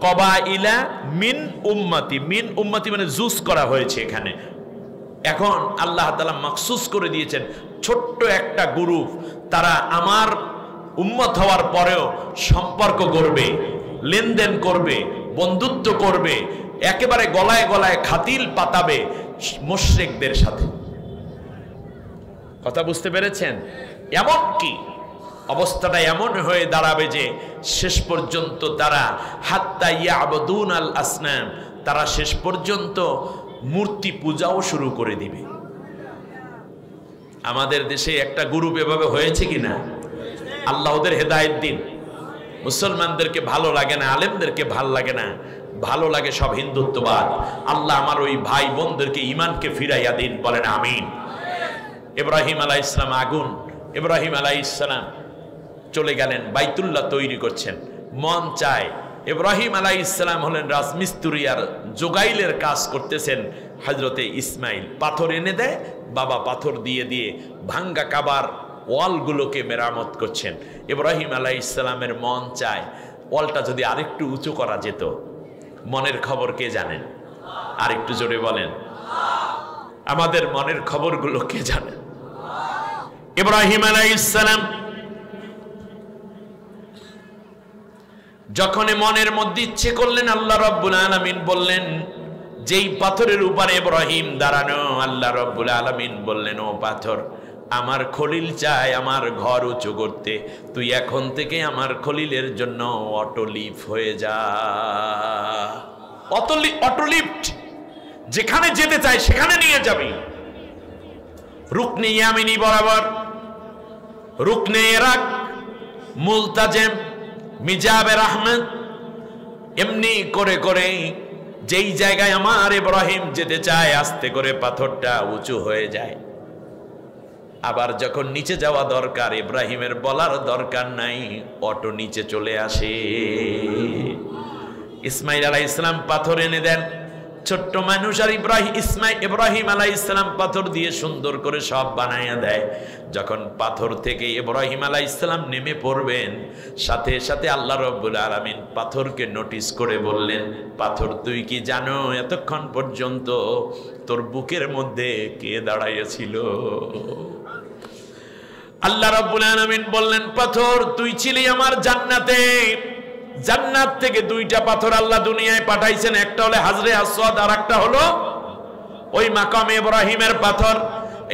কবাইলা মিন উম্মতি, মিন উম্মতি মানে জুস করা হয়েছে এখানে। এখন আল্লাহ তাআলা মাখসুস করে দিয়েছেন ছোট্ট একটা গ্রুপ, তারা আমার উম্মত হওয়ার পরেও সম্পর্ক করবে, লেনদেন করবে, বন্ধুত্ব করবে, একেবারে গলায় গলায় খাতিল পাতাবে মুশরিকদের সাথে। কথা বুঝতে পেরেছেন? এমন কি অবস্থাটা এমন হয়ে দাঁড়াবে যে শেষ পর্যন্ত তারা হাত্তা ইয়াবুদুনাল আসনাম, তারা শেষ পর্যন্ত মূর্তি পূজাও শুরু করে দিবে। আমাদের দেশে একটা গ্রুপ এভাবে হয়েছে কিনা? আল্লাহ ওদের হেদায়েত দিন। মুসলমানদেরকে ভালো লাগে না, আলেমদেরকে ভালো লাগে না, ভালো লাগে সব হিন্দুত্ববাদ। আল্লাহ আমার ওই ভাই বোনদেরকে ঈমানকে ফিরাইয়া দিন, বলেন আমিন। ইব্রাহিম আলাইহিস সালাম আগুন, ইব্রাহিম আলাইহিস সালাম চলে গেলেন, বাইতুল্লাহ তৈরি করছেন। মন চায় ইব্রাহিম আলাইহিস সালাম হলেন রাজমিস্ত্রি, আর জোগাইলের কাজ করতেছেন হযরতে ইসমাইল। পাথর এনে দেয়, বাবা পাথর দিয়ে দিয়ে ভাঙ্গা কাবার ওয়ালগুলোকে মেরামত করছেন। ইব্রাহিম আলাইহিস সালামের মন চায় ওয়ালটা যদি আরেকটু উঁচু করা যেত। মনের খবর কে জানেন? আরেকটু জোরে বলেন। আমাদের মনের খবরগুলো কে জানেন? ইব্রাহিম আলাইহিস সালাম যখন মনের মধ্যে ইচ্ছে করলেন, আল্লাহ রাব্বুল আলামিন বললেন, যেই পাথরের উপরে ইব্রাহিম দাঁড়ানো, আল্লাহ রাব্বুল আলামিন বললেন, ও পাথর, আমার খলিল চায় আমার ঘর উঁচু করতে, তুই এখন থেকে আমার খলিলের জন্য অটোলিফ হয়ে যা। অটোলিফট, যেখানে যেতে চাই সেখানে নিয়ে যাবি। রুকনে ইয়ামিনী বরাবর, রুকনে ইরাক, মুলতাজেম, মিজাবের আহমেদ, এমনি করে করে যেই জায়গায় আমার ইব্রাহিম যেতে চায় আস্তে করে পাথরটা উঁচু হয়ে যায়। আবার যখন নিচে যাওয়া দরকার, ইব্রাহিমের বলার দরকার নাই, অটো নিচে চলে আসে। ইসমাইল আলাইহিস সালাম পাথর এনে দেন, ছোট্ট মানুষ, আর ইব্রাহিম আলাইহিস সালাম পাথর দিয়ে সুন্দর করে সব বানাইয়া দেয়। যখন পাথর থেকে ইব্রাহিম আলাইহিস সালাম নেমে পড়বেন, সাথে সাথে আল্লাহ রাব্বুল আলামিন পাথরকে নোটিস করে বললেন, পাথর তুই কি জানো এতক্ষণ পর্যন্ত তোর বুকের মধ্যে কে দাঁড়াইয়াছিল? আল্লাহ রাব্বুল আলামিন বললেন, পাথর তুই ছিলি আমার জান্নাতে। জান্নাত থেকে দুইটা পাথর আল্লাহ দুনিয়ায় পাঠাইছেন, একটা হলো হাজরে আসওয়াদ, আর একটা হলো ওই মাকামে ইব্রাহিমের পাথর।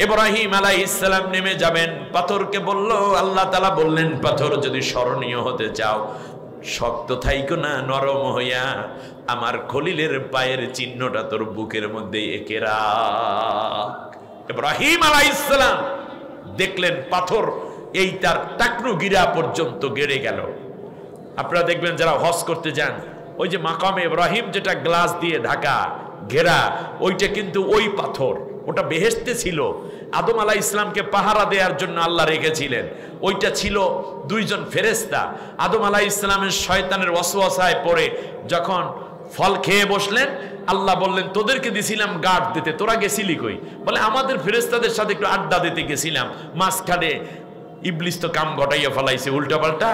ইব্রাহিম আলাইহিস সালাম নেমে যাবেন, পাথরকে বলল, আল্লাহ তাআলা বললেন, পাথর যদি স্মরণীয় হতে চাও, শক্ত থাইকো না, নরম হইয়া আমার খলিলের পায়ের চিহ্নটা তোর বুকের মধ্যে এঁকে রাখ। ইব্রাহিম আলাইহিস সালাম দেখলেন পাথর এই তার টাকনু গিরা পর্যন্ত গেড়ে গেল। আপনারা দেখবেন যারা হজ করতে যান, ওই যে মাকামে ইব্রাহিম যেটা গ্লাস দিয়ে ঢাকা ঘেরা, ওইটা কিন্তু ওই পাথর, ওটা বেহেশতে ছিল। আদম আলাইহিস ইসলামকে পাহারা দেওয়ার জন্য আল্লাহ রেখেছিলেন। ওইটা ছিল দুইজন ফেরেশতা। আদম আলাইহিস ইসলামের শয়তানের ওয়াসওয়াসায় পড়ে যখন ফল খেয়ে বসলেন, আল্লাহ বললেন তোদেরকে দিছিলাম গার্ড দিতে, তোরা গেছিলি কই? বলে আমাদের ফেরেশতাদের সাথে একটু আড্ডা দিতে গেছিলাম, মাঝখানে ইবলিস তো কাম ঘটাইয়া ফেলাইছে উল্টা পাল্টা,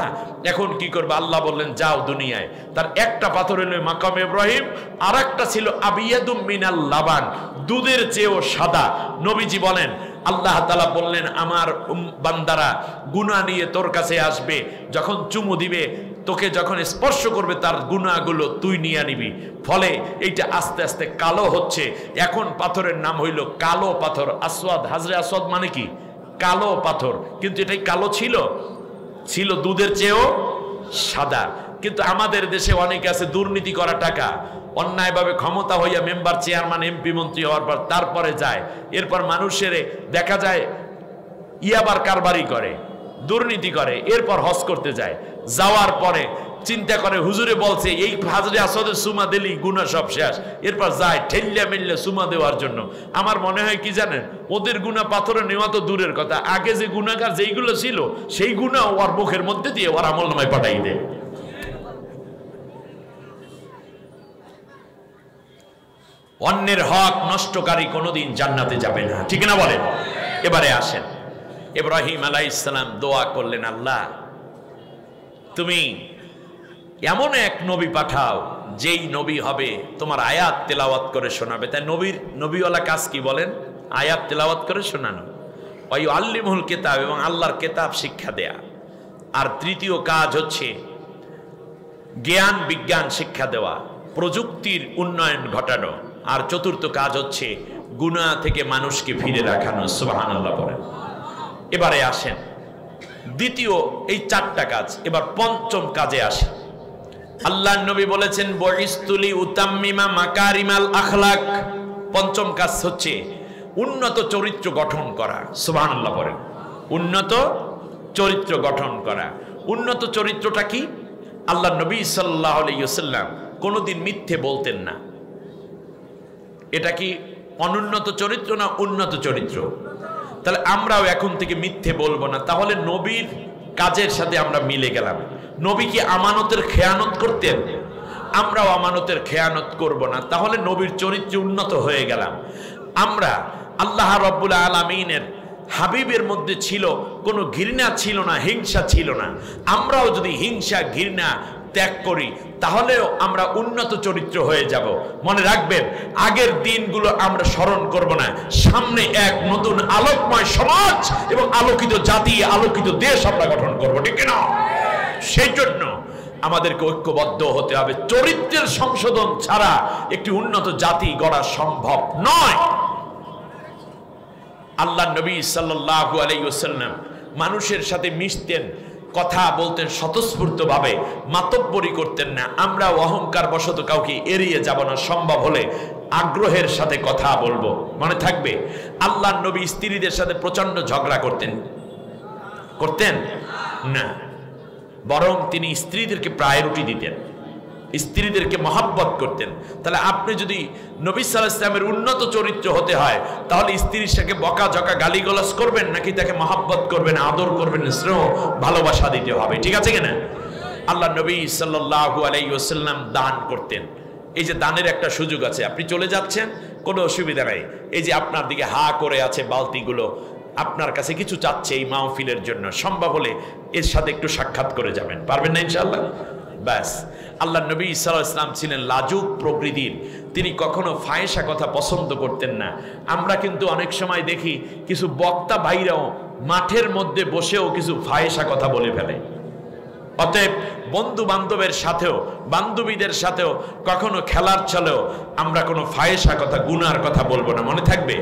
এখন কি করবে? আল্লাহ বললেন যাও দুনিয়ায়। তার একটা পাথর হলো মাকাম ইব্রাহিম, আর একটা ছিল আবিয়াদুম মিনাল লাবান, দুধের চেয়েও সাদা। নবীজি বলেন আল্লাহ তাআলা বললেন আমার বান্দারা গুনাহ নিয়ে তোর কাছে আসবে, যখন চুমু দিবে, তোকে যখন স্পর্শ করবে তার গুনাহগুলো তুই নিয়ে নিবি। ফলে এইটা আস্তে আস্তে কালো হচ্ছে। এখন পাথরের নাম হইল কালো পাথর। আসওয়াদ, হাজরে আসওয়াদ মানে কি? কালো পাথর। কিন্তু এটাই কালো ছিল দুধের চেয়েও সাদা। কিন্তু আমাদের দেশে অনেকে আছে দুর্নীতি করা টাকা, অন্যায়ভাবে ক্ষমতা হইয়া মেম্বার, চেয়ারম্যান, এমপি, মন্ত্রী হওয়ার পর তারপরে যায়, এরপর মানুষের দেখা যায় ইয়াবার কারবারি করে, দুর্নীতি করে, এরপর হজ করতে যায়। যাওয়ার পরে চিন্তা করে হুজুরে বলছে এই হাজরে আসওয়াদের সুমা দিলি গুনাহ সব শেষ, এরপর যায় ঠেল্লা মেল্লা সুমা দেওয়ার জন্য। আমার মনে হয় কি জানেন, ওদের গুনাহ পাথরে নেওয়া তো দূরের কথা, আগে যে গুনাহগার যেইগুলো ছিল সেই গুনাহ ওর মুখের মধ্যে দিয়ে ওর আমলনামায় পাঠাই দেয়। অন্যের হক নষ্টকারী কোনোদিন জান্নাতে যাবে না, ঠিক না বলেন? এবারে আসেন, ইব্রাহিম আলাইহিস সালাম দোয়া করলেন, আল্লাহ তুমি এমন এক নবী পাঠাও যেই নবী হবে তোমার আয়াত তেলাওয়াত করে শোনাবে। তাই নবীওয়ালা কাজ কি বলেন? আয়াত তেলাওয়াত করে শোনানো, ওই আল্লিমুল কিতাব, এবং আল্লাহর কিতাব শিক্ষা দেয়া। আর তৃতীয় কাজ হচ্ছে জ্ঞান বিজ্ঞান শিক্ষা দেওয়া, প্রযুক্তির উন্নয়ন ঘটানো। আর চতুর্থ কাজ হচ্ছে গুনাহ থেকে মানুষকে ফিরে রাখানো। সুবহানাল্লাহ বলেন। এবারে আসেন দ্বিতীয়, এই চারটা কাজ, এবার পঞ্চম কাজে আসে। আল্লাহর নবী বলেছেন বুইস্তুলি উতাম্মিমা মাকারিমাল আখলাক। পঞ্চম কাজ হচ্ছে উন্নত চরিত্র গঠন করা। সুবহানাল্লাহ বলেন। উন্নত চরিত্র গঠন করা। উন্নত চরিত্রটা কি? আল্লাহর নবী সাল্লাল্লাহু আলাইহি ওয়াসাল্লাম কোনোদিন মিথ্যে বলতেন না। এটা কি অনুন্নত চরিত্র না উন্নত চরিত্র? তাহলে আমরাও এখন থেকে মিথ্যে বলবো না। তাহলে নবীর কাজের সাথে আমরা মিলে গেলাম। নবী কি আমানতের খেয়ানত করতেন? আমরাও আমানতের খেয়ানত করব না। তাহলে নবীর চরিত্র উন্নত হয়ে গেলাম আমরা। আল্লাহ রাব্বুল আলামিনের হাবিবের মধ্যে ছিল কোনো ঘৃণা ছিল না, হিংসা ছিল না। আমরাও যদি হিংসা ঘৃণা ত্যাগ করি তাহলেও আমরা উন্নত চরিত্র হয়ে যাব। মনে রাখবেন, আগের দিনগুলো আমরা স্মরণ করব না, সামনে এক নতুন আলোকময় সমাজ এবং আলোকিত জাতি, আলোকিত দেশ আমরা গঠন করব, ঠিক না? সেই জন্য আমাদেরকে ঐক্যবদ্ধ হতে হবে। চরিত্রের সংশোধন ছাড়া একটি উন্নত জাতি গড়া সম্ভব নয়। আল্লাহ নবী সাল্লাল্লাহু আলাইহি ওয়াসাল্লাম মানুষের সাথে মিশতেন, কথা বলতেন স্বতঃস্ফূর্তভাবে, মাতব্বরি করতেন না। আমরা অহংকার বশত কাউকে এড়িয়ে যাব না, সম্ভব হলে আগ্রহের সাথে কথা বলবো। মনে থাকবে আল্লাহ নবী স্ত্রীদের সাথে প্রচন্ড ঝগড়া করতেন না, বরং তিনি স্ত্রীদেরকে প্রায়োরিটি দিতেন, স্ত্রীদেরকে মহাব্বত করতেন। তাহলে আপনি যদি নবী সাল্লাল্লাহু আলাইহি ওয়াসাল্লামের উন্নত চরিত্র হতে হয়, তাহলে স্ত্রীর সাথে বকাঝকা গালিগালাজ করবেন, নাকি তাকে মহাব্বত করবেন, আদর করবেন, স্নেহ ভালোবাসা দিতে হবে, ঠিক আছে কিনা? আল্লাহ নবী সাল্লাল্লাহু আলাইহি ওয়াসাল্লাম দান করতেন। এই যে দানের একটা সুযোগ আছে, আপনি চলে যাচ্ছেন, কোনো অসুবিধা নাই। এই যে আপনার দিকে হা করে আছে বালতিগুলো, আপনার কাছে কিছু চাচ্ছে এই মাহফিলের জন্য, সম্ভব হলে এর সাথে একটু সাক্ষাৎ করে যাবেন, পারবেন না ইনশাআল্লাহ? ব্যাস। আল্লাহ নবী সাল্লাল্লাহু আলাইহি ওয়াসাল্লাম ছিলেন লাজুক প্রকৃতির, তিনি কখনো ফাহেসা কথা পছন্দ করতেন না। আমরা কিন্তু অনেক সময় দেখি কিছু বক্তা ভাইরাও মাঠের মধ্যে বসেও কিছু ফাহেসা কথা বলে ফেলে। অতএব বন্ধু বান্ধবের সাথেও, বান্ধবীদের সাথেও কখনো খেলার ছলেও আমরা কোনো ফাহেসা কথা, গুনার কথা বলবো না। মনে থাকবে,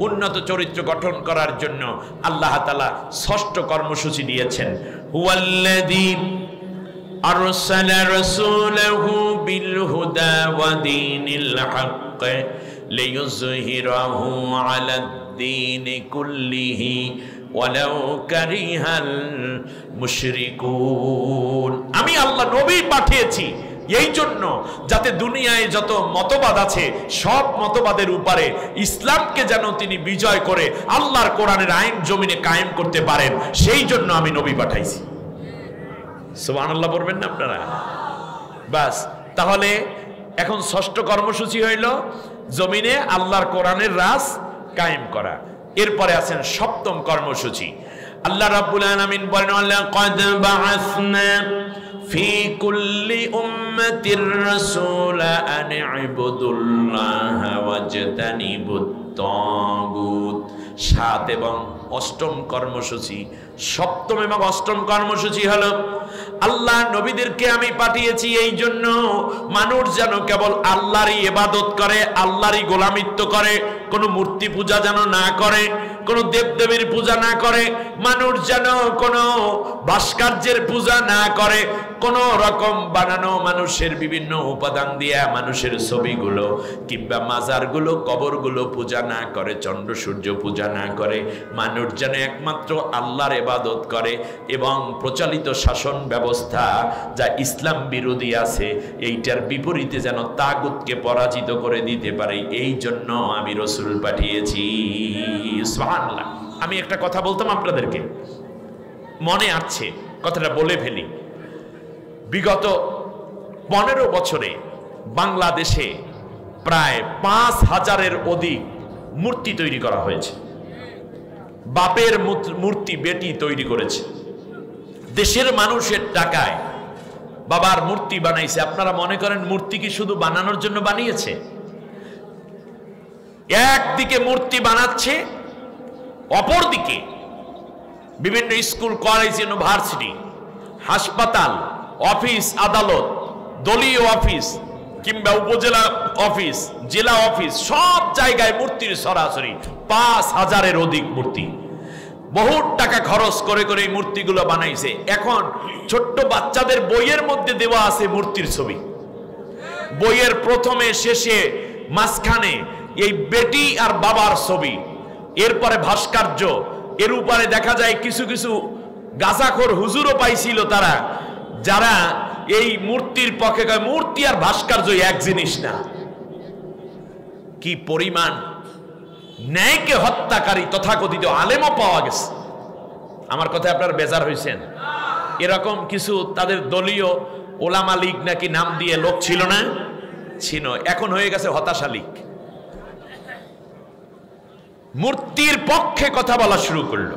উন্নত চরিত্র গঠন করার জন্য আল্লাহ তাআলা ষষ্ঠ কর্মসূচি দিয়েছেন। হুয়াল্লাযী আরসালা রাসূলাহু বিল হুদা ওয়া দীনিল হক লিইয়ুযহিরাহু আলাদ দীনি কুল্লিহি ওয়ালাউ কারিহাল মুশরিকুন। আমি আল্লাহ নবী পাঠিয়েছি এই জন্য যাতে দুনিয়ায় যত মতবাদ আছে সব মতবাদের উপরে ইসলামকে যেন তিনি বিজয় করে আল্লাহর কোরআনের আইন জমিনে কায়েম করতে পারেন, সেই জন্য আমি নবী পাঠাইছি। সুবহানাল্লাহ বলবেন না আপনারা? বাস, তাহলে এখন ষষ্ঠ কর্মসূচি হইল জমিনে আল্লাহর কোরআনের রাজ কায়েম করা। এরপরে আছেন সপ্তম কর্মসূচি। আল্লাহ রাব্বুল আলামিন বলেন, লাকাদ বাআসনা ফি কুল্লি উম্মাতির রাসূলা আন ইবুদুল্লাহা ওয়াজতানিবুত তাগুত। সাত এবং অষ্টম কর্মসূচি, সপ্তম এবং অষ্টম কর্মসূচি হলো আল্লাহ নবীদেরকে আমি পাঠিয়েছি এই জন্য মানুষ যেন কেবল আল্লাহরই ইবাদত করে, আল্লাহরই গোলামিত্ব করে, কোনো মূর্তি পূজা যেন না করে, কোনো দেবদেবীর পূজা না করে, মানুষ যেন কোনো ভাস্কর্যের পূজা না করে, কোন রকম বানানো মানুষের বিভিন্ন উপাদান দিয়া মানুষের ছবিগুলো কিংবা মাজারগুলো কবরগুলো পূজা না করে, চন্দ্র সূর্য পূজা না করে, মানুষ যেন একমাত্র আল্লাহর ইবাদত করে এবং প্রচলিত শাসন ব্যবস্থা যা ইসলাম বিরোধী আছে এইটার বিপরীতে যেন তাগুতকে পরাজিত করে দিতে পারে, এই জন্য আমি রাসূল পাঠিয়েছি। সুবহানাল্লাহ। আমি একটা কথা বলতাম আপনাদেরকে, মনে আছে কথাটা বলে ফেলি। বিগত 15 বছরে বাংলাদেশে প্রায় 5000-এর অধিক মূর্তি তৈরি করা হয়েছে। বাপের মূর্তি বেটি তৈরি করেছে, দেশের মানুষের টাকায় বাবার মূর্তি বানাইছে। আপনারা মনে করেন মূর্তি কি শুধু বানানোর জন্য বানিয়েছে? একদিকে মূর্তি বানাচ্ছে, অপরদিকে বিভিন্ন স্কুল, কলেজ, ইউনিভার্সিটি, হাসপাতাল, অফিস আদালত, দলীয় অফিস কিংবা উপজেলা অফিস, জেলা অফিস, সব জায়গায় মূর্তির সরাসরি 5000-এর অধিক মূর্তি। বহু টাকা খরচ করে করে এই মূর্তিগুলো বানাইছে। এখন ছোট্ট বাচ্চাদের বইয়ের মধ্যে দেওয়া আছে মূর্তির ছবি। বইয়ের প্রথমে, শেষে, মাঝখানে এই বেটি আর বাবার ছবি, এরপরে ভাস্কর্য, এর উপরে দেখা যায় কিছু কিছু গাঁজাখোর হুজুরও পাইছিল তারা, যারা এই মূর্তির পক্ষে কয় মূর্তি আর ভাস্কর্য এক জিনিস না। কি পরিমাণ ন্যায়কে হত্যাকারী তথাকথিত আলেমও পাওয়া গেছে। আমার কথা আপনারা বেজার হয়েছেন? এরকম কিছু তাদের দলীয় ওলামা লীগ নাকি নাম দিয়ে লোক ছিল না, ছিল, এখন হয়ে গেছে হতাশা লীগ। মূর্তির পক্ষে কথা বলা শুরু করলো।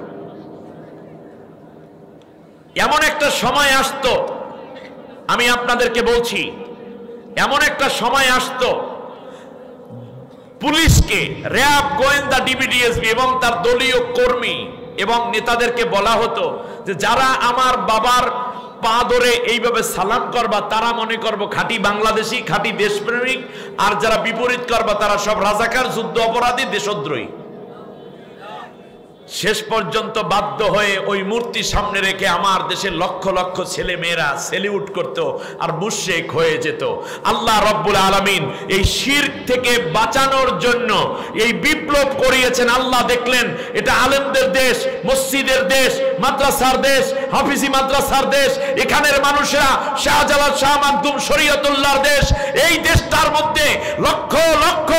এমন একটা সময় আসতো, আমি আপনাদেরকে বলছি, এমন একটা সময় আসতো পুলিশকে, র্যাব, গোয়েন্দা, ডিবিডিএসপি এবং তার দলীয় কর্মী এবং নেতাদেরকে বলা হতো যে যারা আমার বাবার পা ধরে এইভাবে সালাম করবা তারা মনে করবো খাঁটি বাংলাদেশি, খাঁটি দেশপ্রেমিক, আর যারা বিপরীত করবা তারা সব রাজাকার, যুদ্ধ অপরাধী, দেশদ্রোহী। শেষ পর্যন্ত বাধ্য হয়ে ওই মূর্তি সামনে রেখে আমার দেশের লক্ষ লক্ষ ছেলে মেয়েরা সেলিউট করত আর মুশরিক হয়ে যেত। আল্লাহ রব্বুল আলামিন এই শিরক থেকে বাঁচানোর জন্য এই বিপ্লব করিয়েছেন। আল্লাহ দেখলেন এটা আলেমদের দেশ, মসজিদের দেশ, মাদ্রাসার দেশ, হাফিজি মাদ্রাসার দেশ, এখানের মানুষেরা শাহজালাল, শাহ মাকদুম, শরীয়তুল্লাহর দেশ। এই দেশটার মধ্যে লক্ষ লক্ষ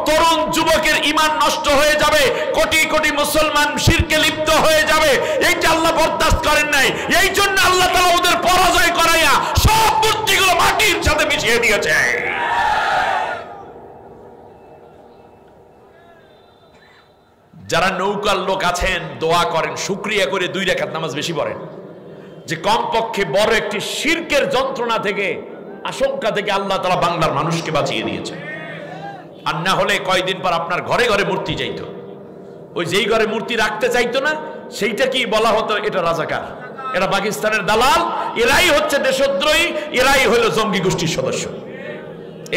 তরুণ যুবকের ঈমান নষ্ট হয়ে যাবে, কোটি কোটি মুসলমান শিরকে লিপ্ত হয়ে যাবে। এইটা আল্লাহ বরদাস্ত করেন নাই। এই জন্য আল্লাহ তাআলা ওদের পরাজয় করাইয়া সব মূর্তিগুলো মাটির সাথে মিশিয়ে দিয়েছে। যারা নৌকার লোক আছেন দোয়া করেন, শুকরিয়া করে 2 রাকাত নামাজ বেশি পড়েন, যে কমপক্ষে বড় একটি শিরকের যন্ত্রণা থেকে, আশঙ্কা থেকে আল্লাহ তাআলা বাংলার মানুষকে বাঁচিয়ে দিয়েছে। আর না হলে কয়দিন পর আপনার ঘরে ঘরে মূর্তি যাইতো। ওই যেই ঘরে মূর্তি রাখতে চাইতো না সেইটা কি বলা হতো, এটা রাজাকার, এরা পাকিস্তানের দালাল, এরাই হচ্ছে দেশদ্রোহী, এরাই হলো জঙ্গি গোষ্ঠীর সদস্য।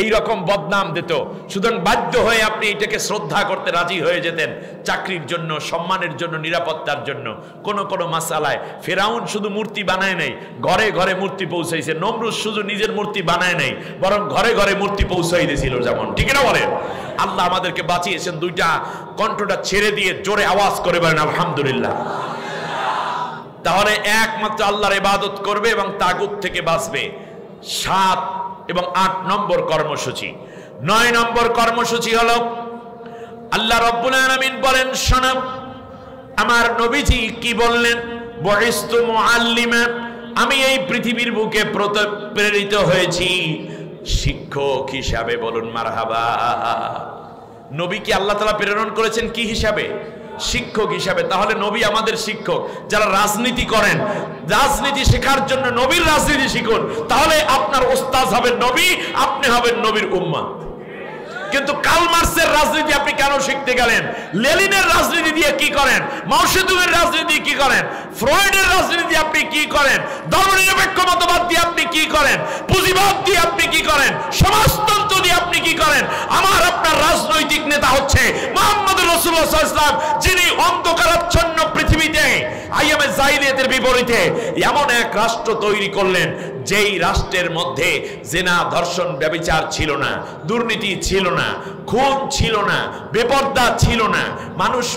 এই রকম বদনাম দিত। সুতরাং বাধ্য হয়ে আপনি এটাকে শ্রদ্ধা করতে রাজি হয়ে যেতেন, চাকরির জন্য, সম্মানের জন্য, নিরাপত্তার জন্য। কোন কোন মাসালায় ফেরাউন শুধু মূর্তি বানায় নাই, ঘরে ঘরে মূর্তি পৌঁছাইছে। নমরুদ শুধু নিজের মূর্তি বানায় নাই, বরং ঘরে ঘরে মূর্তি পৌঁছাই দিয়েছিল। যেমন, ঠিক না বলেন? আল্লাহ আমাদেরকে বাঁচিয়েছেন। 2টা কণ্ঠটা ছেড়ে দিয়ে জোরে আওয়াজ করে বলেন আলহামদুলিল্লাহ। তাহলে একমাত্র আল্লাহর ইবাদত করবে এবং তাগুত থেকে বাঁচবে। 7 এবং 8 নম্বর কর্মসূচি। 9 নম্বর কর্মসূচি হলো আল্লাহ রাব্বুল আলামিন বলেন, শোনো আমার নবীজি কি বললেন, বুইস্তু মুআল্লিমা, আমি এই পৃথিবীর বুকে প্রেরিত হয়েছি শিক্ষক হিসাবে। বলুন মারহাবা। নবী কি আল্লাহ তাআলা প্রেরণ করেছেন কি হিসাবে? শিক্ষক হিসাবে। তাহলে নবী আমাদের শিক্ষক। যারা রাজনীতি করেন, রাজনীতি শেখার জন্য নবীর রাজনীতি শিখুন, তাহলে আপনার ওস্তাদ হবেন নবী, আপনি হবেন নবীর উম্মত। কিন্তু কার্ল মার্কসের রাজনীতি আপনি কেন শিখতে গেলেন? লেনিনের রাজনীতি দিয়ে কি করেন? মাও সেতুংয়ের রাজনীতি কি করেন? ফ্রয়েডের রাজনীতি আপনি কি করেন? ধর্মনিরপেক্ষ মতবাদ দিয়ে আপনি কি করেন? পুঁজিবাদ দিয়ে আপনি কি করেন? সমাজতন্ত্র দিয়ে আপনি কি করেন? আমার আপনার রাজনৈতিক নেতা হচ্ছে মুহাম্মদ রাসূলুল্লাহ সাল্লাল্লাহু আলাইহি ওয়াসাল্লাম, যিনি অন্ধকারাচ্ছন্ন পৃথিবীতে আইয়ামে জাহিলিয়াতের বিপরীতে এমন এক রাষ্ট্র তৈরি করলেন যেই রাষ্ট্রের মধ্যে জিনা, ধর্ষণ, ব্যভিচার ছিল না, দুর্নীতি ছিল না, খুন ছিল না, বেপরদা ছিল না,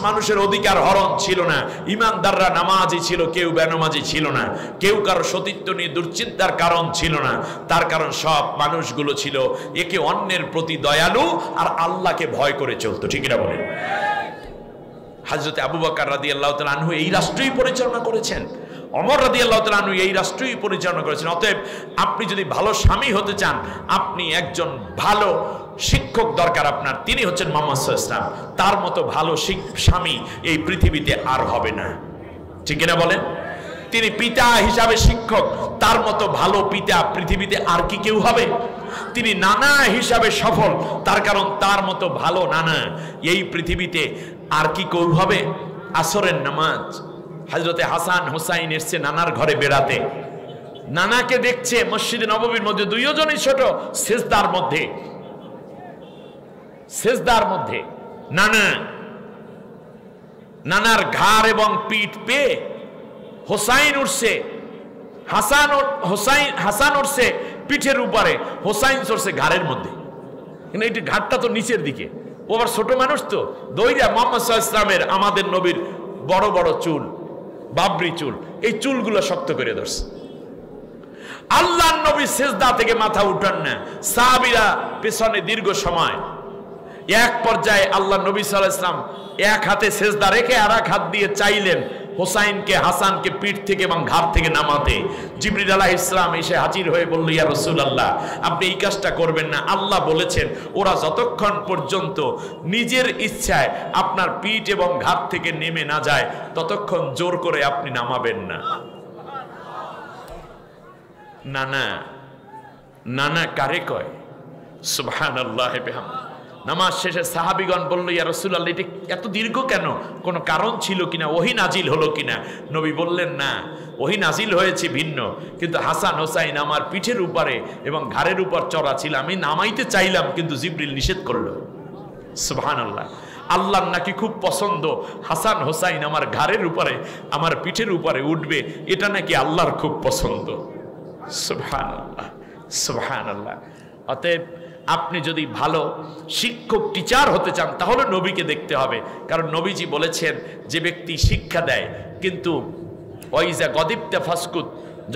মানুষের অধিকার হরণ ছিল না, ইমানদাররা নামাজি ছিল, কেউ বেনামাজি ছিল না, কেউ কারো সতীত্ব নিয়ে দুশ্চিন্তার কারণ ছিল না। তার কারণ সব মানুষগুলো ছিল একে অন্যের প্রতি দয়ালু আর আল্লাহকে ভয় করে চলতো। ঠিক না বলেন? হযরত আবু বকর রাদিয়াল্লাহু তাআলা আনহু এই রাষ্ট্রই পরিচালনা করেছেন, ওমর রাদিয়াল্লাহু তাআলা আনহু এই রাষ্ট্রই পরিচালনা করেছেন। অতএব আপনি যদি ভালো স্বামী হতে চান, আপনি একজন ভালো শিক্ষক দরকার আপনার, তিনি হচ্ছেন মুহাম্মদ সাল্লাল্লাহু আলাইহি ওয়াসাল্লাম। তার মতো ভালো স্বামী এই পৃথিবীতে আর হবে না। ঠিক কিনা বলেন? তিনি পিতা হিসাবে শিক্ষক, তার মতো ভালো পিতা পৃথিবীতে আর কি কেউ হবে? তিনি নানা হিসাবে সফল, তার কারণ তার মতো ভালো নানা এই পৃথিবীতে আর কি কেউ হবে? আসরের নামাজ, হযরতে হাসান হুসাইন এসছে নানার ঘরে বেড়াতে, নানাকে দেখছে মসজিদে নববীর মধ্যে, দুইজনই ছোট, সেজদার মধ্যে নানার ঘাড় এবং পিঠ পেয়ে হোসাইন উঠছে, হাসান উঠছে পিঠের উপরে, হোসাইন চড়ছে ঘাড়ের মধ্যে। কিন্তু এই ঘাটটা তো নিচের দিকে, ও আবার ছোট মানুষ তো, দইরা মুহাম্মদ সাল্লাল্লাহু আলাইহি ওয়াসাল্লামের, আমাদের নবীর বড় বড় চুল, বাবরি চুল, এই চুলগুলো শক্ত করে ধরছে। আল্লাহর নবী সেজদা থেকে মাথা উঠান না, সাহাবীরা পেছনে দীর্ঘ সময়। এক পর্যায়ে আল্লাহ নবী সাল্লাল্লাহু আলাইহি ওয়াসাল্লাম এক হাতে সেজদা রেখে আর এক হাত দিয়ে চাইলেন হোসাইনকে, হাসানকে পিঠ থেকে এবং ঘাড় থেকে নামাতে। জিবরিল আলাইহিস সালাম এসে হাজির হয়ে বলল, ইয়া রাসূলুল্লাহ, আপনি এই কাজটা করবেন না। আল্লাহ বলেছেন ওরা যতক্ষণ পর্যন্ত নিজের ইচ্ছায় আপনার পিঠ এবং ঘাড় থেকে নেমে না যায় ততক্ষণ জোর করে আপনি নামাবেন না। নানা কারে কয়? সুবহানাল্লাহি বিহামদিহি। নামাজ শেষে সাহাবীগণ বলল, ইয়া রাসূলুল্লাহ, এটা এত দীর্ঘ কেন? কোনো কারণ ছিল কিনা? ওহী নাজিল হলো কিনা? নবী বললেন, না, ওহী নাজিল হয়েছে ভিন্ন, কিন্তু হাসান হোসাইন আমার পিঠের উপরে এবং ঘাড়ের উপর চড়া ছিল, আমি নামাইতে চাইলাম কিন্তু জিবরিল নিষেধ করলো। সুবহানাল্লাহ। আল্লাহর নাকি খুব পছন্দ হাসান হোসাইন আমার ঘাড়ের উপরে, আমার পিঠের উপরে উঠবে, এটা নাকি আল্লাহর খুব পছন্দ। সুবহানাল্লাহ, সুবহানাল্লাহ। অতএব আপনি যদি ভালো শিক্ষক, টিচার হতে চান, তাহলে নবীকে দেখতে হবে। কারণ নবীজি বলেছেন, যে ব্যক্তি শিক্ষা দেয় কিন্তু ওয়াইজা গদিবতা ফাসকুত,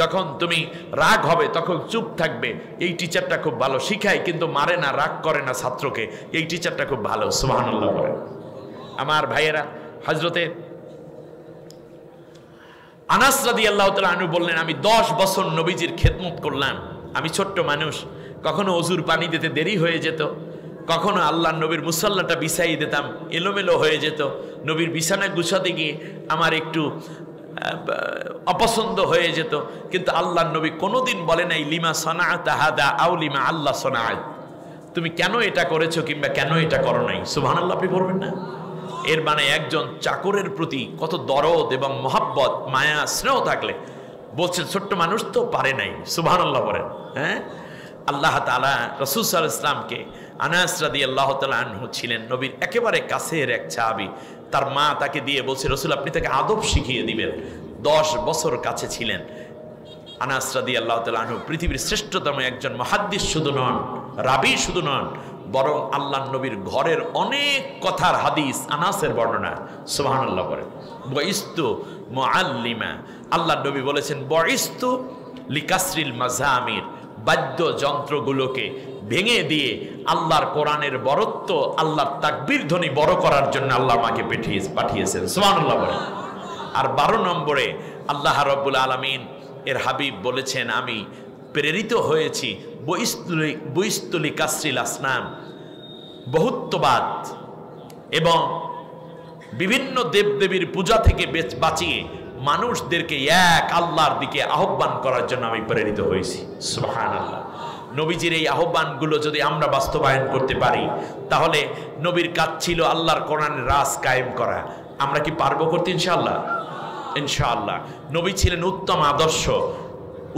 যখন তুমি রাগ হবে তখন চুপ থাকবে, এই টিচারটা খুব ভালো। শিখায় কিন্তু মারে না, রাগ করে না ছাত্রকে, এই টিচারটা খুব ভালো। সুবহানাল্লাহ বলেন। আমার ভাইয়েরা, হযরতে আনাস রাদিয়াল্লাহু তাআলা আনহু বললেন, আমি 10 বছর নবীজির খেদমত করলাম। আমি ছোট্ট মানুষ, কখনো অজুর পানি দিতে দেরি হয়ে যেত, কখনো আল্লাহর নবীর মুসাল্লাটা বিছাইয়ে দিতাম, এলোমেলো হয়ে যেত। নবীর বিছানা গুছাতে গিয়ে আমার একটু অপছন্দ হয়ে যেত, কিন্তু আল্লাহর নবী কোনোদিন বলে নাই লিমা সানাআতা হাদা আও লিমা আল্লাহ সানাআত, তুমি কেন এটা করেছো কিংবা কেন এটা করো নাই। সুবহানাল্লাহ, আপনি পড়বেন না? এর মানে একজন চাকরের প্রতি কত দরদ এবং মহাব্বত, মায়া, স্নেহ থাকলে বলছেন ছোট্ট মানুষ তো পারে নাই। সুবহানাল্লাহ বলেন। হ্যাঁ, আল্লাহ তাআলা রাসূল সাল্লাল্লাহু আলাইহি ওয়াসাল্লামকে, আনাস রাদিয়াল্লাহু তাআলা আনহু ছিলেন নবীর একেবারে কাছের এক সাহাবী, তার মা তাকে দিয়ে বলছে, রাসূল আপনি তাকে আদব শিখিয়ে দিবেন। 10 বছর কাছে ছিলেন। আনাস রাদিয়াল্লাহু তাআলা আনহু পৃথিবীর শ্রেষ্ঠতম একজন মুহাদ্দিস শুধু নন, রাবি শুধু নন, বরং আল্লাহর নবীর ঘরের অনেক কথার হাদিস আনাসের বর্ণনা। সুবহানাল্লাহ বলেন। বইস্তু মুআল্লিমা, আল্লাহর নবী বলেছেন বইস্তু লিকাসরিল মাজামির, বাদ্যযন্ত্রগুলোকে ভেঙে দিয়ে আল্লাহর কোরআনের বরত্ব, আল্লাহর তাকবীর ধ্বনি বড় করার জন্য আল্লাহ আমাকে পাঠিয়েছেন। সুবহানাল্লাহ বলেন। আর 12 নম্বরে আল্লাহ রাব্বুল আলামিন এর হাবিব বলেছেন, আমি প্রেরিত হয়েছি বইস্তুলি কাসরিল আসনাম, বহুত্ববাদ এবং বিভিন্ন দেবদেবীর পূজা থেকে বাঁচিয়ে মানুষদেরকে এক আল্লাহর দিকে আহ্বান করার জন্য আমি প্রেরিত হয়েছি। সুবহানাল্লাহ। নবীজির এই আহ্বানগুলো যদি আমরা বাস্তবায়ন করতে পারি, তাহলে নবীর কাজ ছিল আল্লাহর কোরআনের রাজ কায়েম করা। আমরা কি পারবো করতে? ইনশাআল্লাহ, ইনশাআল্লাহ। নবী ছিলেন উত্তম আদর্শ,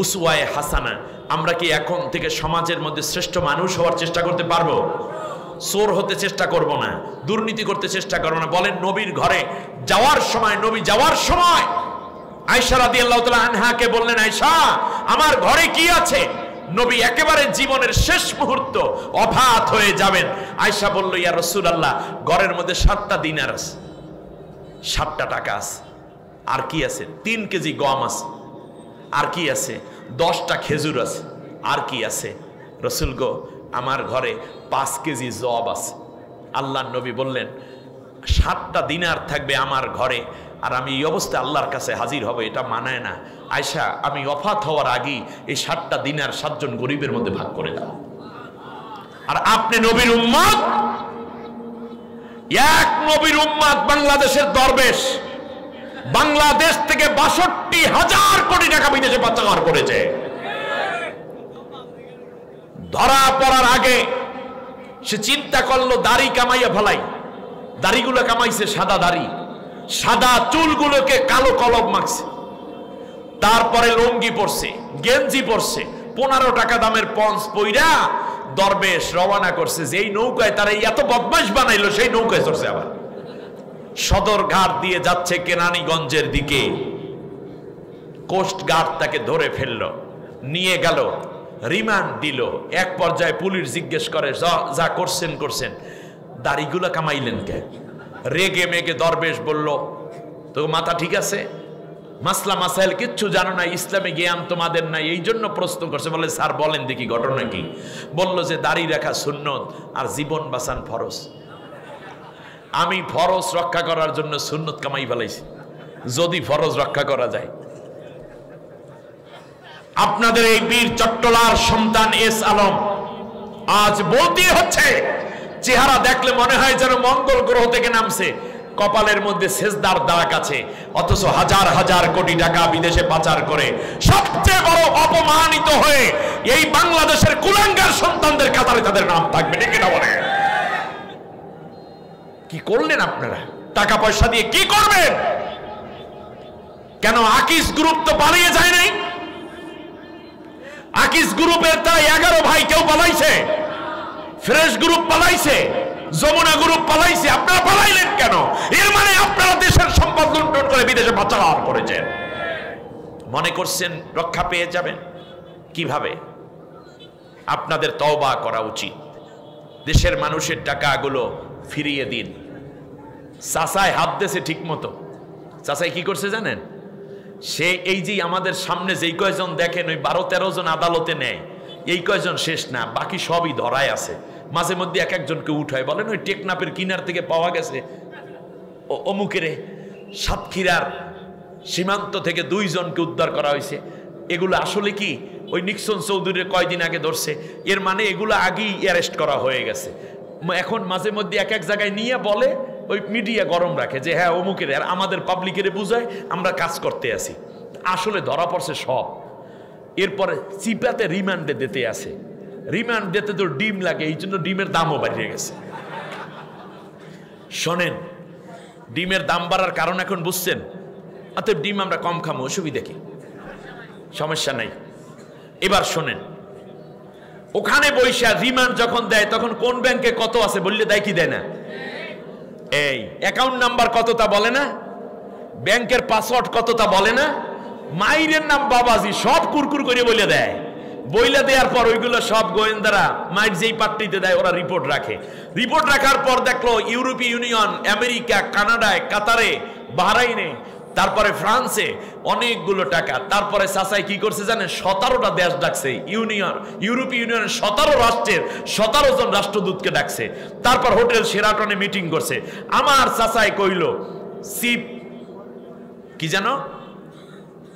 উসওয়ায়ে হাসানা। আমরা কি এখন থেকে সমাজের মধ্যে শ্রেষ্ঠ মানুষ হওয়ার চেষ্টা করতে পারবো? চোর হতে চেষ্টা করব না, দুর্নীতি করতে চেষ্টা করব না। বলেন, নবীর ঘরে যাওয়ার সময়, নবী যাওয়ার সময় আয়েশা রাদিয়াল্লাহু তাআলা আনহাকে বললেন, আয়েশা আমার ঘরে কি আছে? নবী একেবারে জীবনের শেষ মুহূর্ত অফাত হয়ে যাবেন। আয়েশা বলল, ইয়া রাসূলুল্লাহ, ঘরের মধ্যে 7টা দিনার আছে, 7টা টাকা আছে। আর কি আছে? 3 কেজি গম আছে। আর কি আছে? 10টা খেজুর আছে। আর কি আছে? রাসূল গো, আমার ঘরে 5 কেজি জব আছে। আল্লাহর নবী বললেন, 7টা দিনার থাকবে আমার ঘরে, আর আমি এই অবস্থায় আল্লাহর কাছে হাজির হব, এটা মানায় না। আয়েশা, আমি ওফাত হওয়ার আগেই এই 7টা দিনার 7 জন গরিবের মধ্যে ভাগ করে দাও। আর আপনি নবীর উম্মত, এক নবীর উম্মত, বাংলাদেশের দরবেশ, বাংলাদেশ থেকে ৬২,০০০ কোটি টাকা বিদেশে পাচার করেছে। ধরা পড়ার আগে সে চিন্তা করলো দাড়ি কামাইয়া ফেলাই। দাড়িগুলো কামাইছে, সাদা দাড়ি, সাদা চুলগুলোকে কালো কলম মাখছে। তারপরে লুঙ্গি পরছে, গেঞ্জি পরছে, 15 টাকা দামের পঞ্চ পইরা দরবেশ রওনা করছে। যেই নৌকায় তারা এত বদমাশ বানাইলো, সেই নৌকায় চড়ছে। আবার সদরঘাট দিয়ে যাচ্ছে কেরানীগঞ্জের দিকে। কোস্ট গার্ড তাকে ধরে ফেললো, নিয়ে গেল, রিমান্ড দিল। এক পর্যায়ে পুলিশ জিজ্ঞেস করে, যা করছেন করছেন, দাড়িগুলা কামাইলেন কে? রেগে মেগে দরবেশ বলল, তো মাথা ঠিক আছে? মাসলা মাসাইল কিচ্ছু জানো না, ইসলামে জ্ঞান তোমাদের নাই, এই জন্য প্রশ্ন করছে। বলে, স্যার বলেন দেখি ঘটনা কি? বলল যে দাড়ি রাখা সুন্নত আর জীবন বাঁচান ফরজ। আমি ফরজ রক্ষা করার জন্য সুন্নত কামাই ফেলাইছি, যদি ফরজ রক্ষা করা যায়। আপনাদের এই বীর চট্টলার সন্তান এস আলম আজ বলতে হচ্ছে, চেহারা দেখলে মনে হয় যেন মঙ্গল গ্রহ থেকে নামছে, কপালের মধ্যে সেজদার দাগ আছে, অথচ হাজার হাজার কোটি টাকা বিদেশে পাচার করে সবচেয়ে বড় অপমানিত হয়ে এই বাংলাদেশের কুলাঙ্গার সন্তানদের কাতারে তাদের নাম থাকবে। ঠিক না? বলে কি করলেন আপনারা? টাকা পয়সা দিয়ে কি করবেন? কেন আকিস গ্রুপ তো পালিয়ে যায় নাই? আকিস গ্রুপের তারা 11 ভাই কেউ পালাইছে, ফ্রেশ গ্রুপ পালাইছে, যমুনা গ্রুপ পালাইছে। আপনারা পালাইলেন কেন? এর মানে আপনারা দেশের সম্পদ লুণ্ঠন করে বিদেশে পাচার করেছেন। মনে করছেন রক্ষা পেয়ে যাবেন? কিভাবে? আপনাদের তওবা করা উচিত। দেশের মানুষের টাকাগুলো ফিরিয়ে দিন। চাচায় হাত দিয়েছে ঠিক মতো। চাচাই কি করছে জানেন? সে এই যে আমাদের সামনে যেই কয়জন দেখেন, ওই 12-13 জন আদালতে নেয়, এই কয়জন শেষ না, বাকি সবই ধরায় আছে। মাঝে মধ্যে এক একজনকে উঠায়, বলেন ওই টেকনাফের কিনার থেকে পাওয়া গেছে, অমুকেরে সাতক্ষীরার সীমান্ত থেকে 2 জনকে উদ্ধার করা হয়েছে। এগুলো আসলে কি ওই নিক্সন চৌধুরীর কয়দিন আগে ধরছে, এর মানে এগুলো আগেই অ্যারেস্ট করা হয়ে গেছে। এখন মাঝে মধ্যে এক এক জায়গায় নিয়ে বলে, ওই মিডিয়া গরম রাখে যে হ্যাঁ অমুকের, আর আমাদের পাবলিকের বুঝায় আমরা কাজ করতে আসি। আসলে ধরা পড়ছে সব। এরপরে চিপাতে রিমান্ডে দিতে আসে। রিমান্ড দিতে তো ডিম লাগে, এই জন্য ডিমের দামও বাড়িয়ে গেছে। শোনেন, ডিমের দাম বাড়ার কারণ এখন বুঝছেন? অতএব ডিম আমরা কম খামো, অসুবিধা কি? সমস্যা নাই। এবার শোনেন, ওখানে বৈশা রিমান্ড যখন দেয়, তখন কোন ব্যাংকে কত আছে বললে দেয় কি দেয় না? এই অ্যাকাউন্ট নাম্বার কত তা বলে না, ব্যাংকের পাসওয়ার্ড কত তা বলে না, মাইরের নাম বাবাজি সব কুরকুর করে বলে দেয়। বইলা দেওয়ার পর ওইগুলো সব গোয়েন্দারা মাইর যেই পাট্টিতে দেয় ওরা রিপোর্ট রাখে। রিপোর্ট রাখার পর দেখলো ইউরোপীয় ইউনিয়ন, আমেরিকা, কানাডায়, কাতারে, বাহরাইনে তারপরে ফ্রান্সে অনেকগুলো টাকা, তারপরে চাচাই কি করছে জানেন, 17টা দেশ ডাকছে, ইউরোপীয় ইউনিয়নের 17 রাষ্ট্রের 17 জন রাষ্ট্রদূতকে ডাকছে, তারপর হোটেল শেরাটনে মিটিং করছে। আমার চাচাই কইল চিফ কি জানো,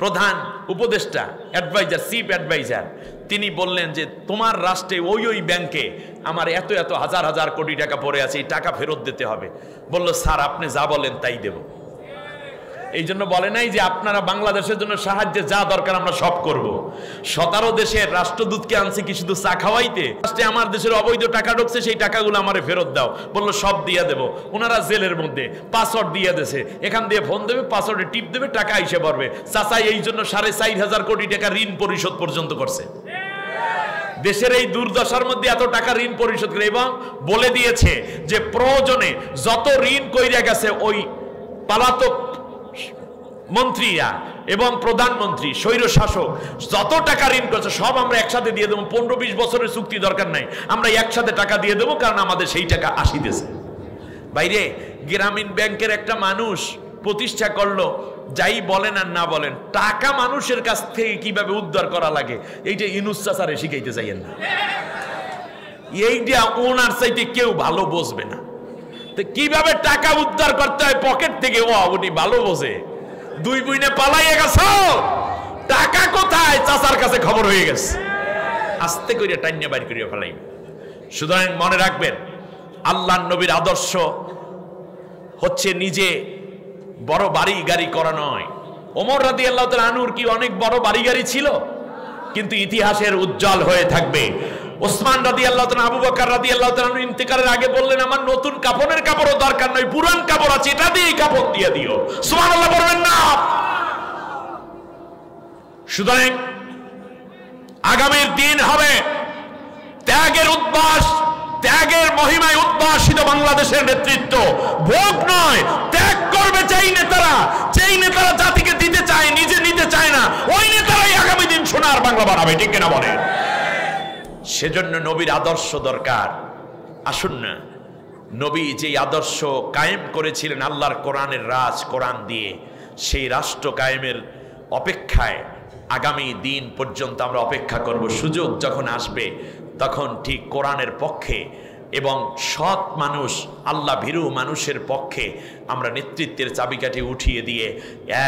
প্রধান উপদেষ্টা, অ্যাডভাইজার, চিফ অ্যাডভাইজার, তিনি বললেন যে তোমার রাষ্ট্রে ওই ব্যাংকে আমার এত এত হাজার হাজার কোটি টাকা পড়ে আছে, এই টাকা ফেরত দিতে হবে। বলল স্যার আপনি যা বলেন তাই দেব। এই জন্য বলে নাই যে আপনারা বাংলাদেশের জন্য সাহায্যে যা দরকার আমরা সব করব। 17 দেশের রাষ্ট্রদূতকে আনছে কি শুধু চা খাওয়াইতে? আমার দেশের অবৈধ টাকা ঢুকছে, সেই টাকাগুলো আমারে ফেরত দাও। বললো সব দিয়ে দেব। ওনারা জেলের মধ্যে পাসওয়ার্ড দিয়ে দেছে, এখান দিয়ে ফোন দেবে, পাসওয়ার্ডে টিপ দেবে, টাকা এসে পড়বে। চাচাই এই জন্য 4,500 কোটি টাকা ঋণ পরিশোধ পর্যন্ত করছে। দেশের এই দুর্দশার মধ্যে এত টাকা ঋণ পরিশোধ করে, এবং বলে দিয়েছে যে প্রয়োজনে যত ঋণ কইরা গেছে ওই পলাতক মন্ত্রীরা এবং প্রধানমন্ত্রী, স্বৈর শাসক যত টাকা ঋণ করছে সব আমরা একসাথে দিয়ে দেবো। 15-20 বছরের চুক্তি দরকার নাই, আমরা একসাথে টাকা দিয়ে দেবো, কারণ আমাদের সেই টাকা আসিতেছে। বাইরে গ্রামীণ ব্যাংকের একটা মানুষ প্রতিষ্ঠা করলো, যাই বলেন আর না বলেন, টাকা মানুষের কাছ থেকে কিভাবে উদ্ধার করা লাগে এইটা ইউনূস চাচারে শিখাইতে চাইয়েন না। এইটা ওনার চাইতে কেউ ভালো বুঝবে না। তো কিভাবে টাকা উদ্ধার করতে হয় পকেট থেকে, উনি ভালো বোঝে। 2 বইনে পালাইয়ে গেছো, টাকা কোথায় চাচার কাছে খবর হয়ে গেছে, আস্তে করে টাইনে বাইর করিয়া ফেলাই। সুতরাং মনে রাখবেন, আল্লাহর নবীর আদর্শ হচ্ছে নিজে বড় বাড়ি গাড়ি করা নয়। ওমর রাদিয়াল্লাহু তাআলা আনহুর কি অনেক বড় বাড়ি গাড়ি ছিল, কিন্তু ইতিহাসের উজ্জ্বল হয়ে থাকবে। ওসমান রাদিয়াল্লাহু তাআলা, আবু বকর রাদিয়াল্লাহু তাআলা ইন্তেকালের আগে বললেন আমার নতুন কাপড়ের কাপড়ও দরকার নয়, পুরান কাপড় আছে, এটা দিয়েই কাপড় দিয়ে দিও। সুবহানাল্লাহ বলবেন না? সুতরাং আগামীর দিন হবে ত্যাগের উদ্ভাস, ত্যাগের মহিমায় উদ্ভাসিত বাংলাদেশের নেতৃত্ব। ভোগ নয়, ত্যাগ করবে যেই নেতারা, যেই নেতারা জাতিকে দিতে চায়, নিজে নিতে চায় না, ওই নেতারাই আগামী দিন সোনার বাংলা বানাবে। ঠিক কিনা বলেন? সেজন্য নবীর আদর্শ দরকার। আসুন না, নবী যে আদর্শ কায়েম করেছিলেন আল্লাহর কোরআনের রাজ, কোরআন দিয়ে, সেই রাষ্ট্র কায়েমের অপেক্ষায় আগামী দিন পর্যন্ত আমরা অপেক্ষা করব। সুযোগ যখন আসবে তখন ঠিক কোরআনের পক্ষে এবং সৎ মানুষ, আল্লাহ ভীরু মানুষের পক্ষে আমরা নেতৃত্বের চাবিকাঠি উঠিয়ে দিয়ে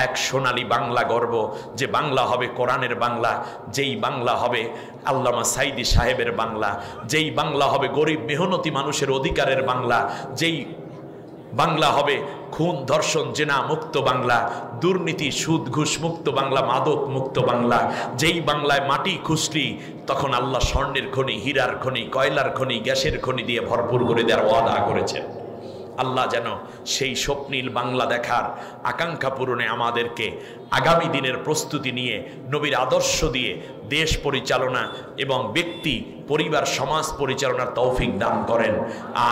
এক সোনালী বাংলা গর্ব, যে বাংলা হবে কোরআনের বাংলা, যেই বাংলা হবে আল্লামা সাইদি সাহেবের বাংলা, যেই বাংলা হবে গরিব মেহনতি মানুষের অধিকারের বাংলা, যেই বাংলা হবে খুন ধর্ষণ জেনা মুক্ত বাংলা, দুর্নীতি সুদ ঘুষ মুক্ত বাংলা, মাদক মুক্ত বাংলা, যেই বাংলায় মাটি খুঁজলি তখন আল্লাহ স্বর্ণের খনি, হীরার খনি, কয়লার খনি, গ্যাসের খনি দিয়ে ভরপুর করে দেওয়ার ওয়াদা করেছেন। আল্লাহ যেন সেই স্বপ্নীল বাংলা দেখার আকাঙ্ক্ষা পূরণে আমাদেরকে আগামী দিনের প্রস্তুতি নিয়ে নবীর আদর্শ দিয়ে দেশ পরিচালনা এবং ব্যক্তি, পরিবার, সমাজ পরিচালনার তৌফিক দান করেন,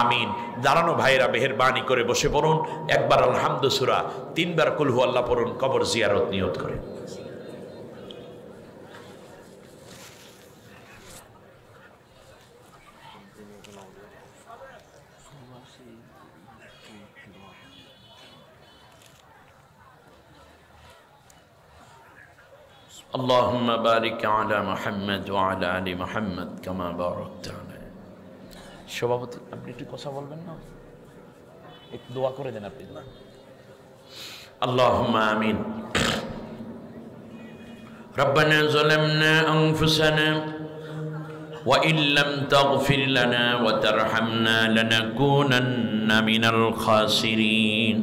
আমিন। দাঁড়ানো ভাইয়েরা মেহেরবানি করে বসে পড়ুন, একবার আলহামদু সূরা, 3 বার কুল হু আল্লাহ পড়ুন, কবর জিয়ারত নিয়ত করে। اللهم بارك على محمد وعلى آل محمد كما باركت على। সভাপতি আপনি একটু কথা বলবেন না, একটু দোয়া করে দেন আপনি। اللهم آمين। ربنا ظلمنا أنفسنا وإن لم تغفر لنا وترحمنا لنكونن من الخاسرين।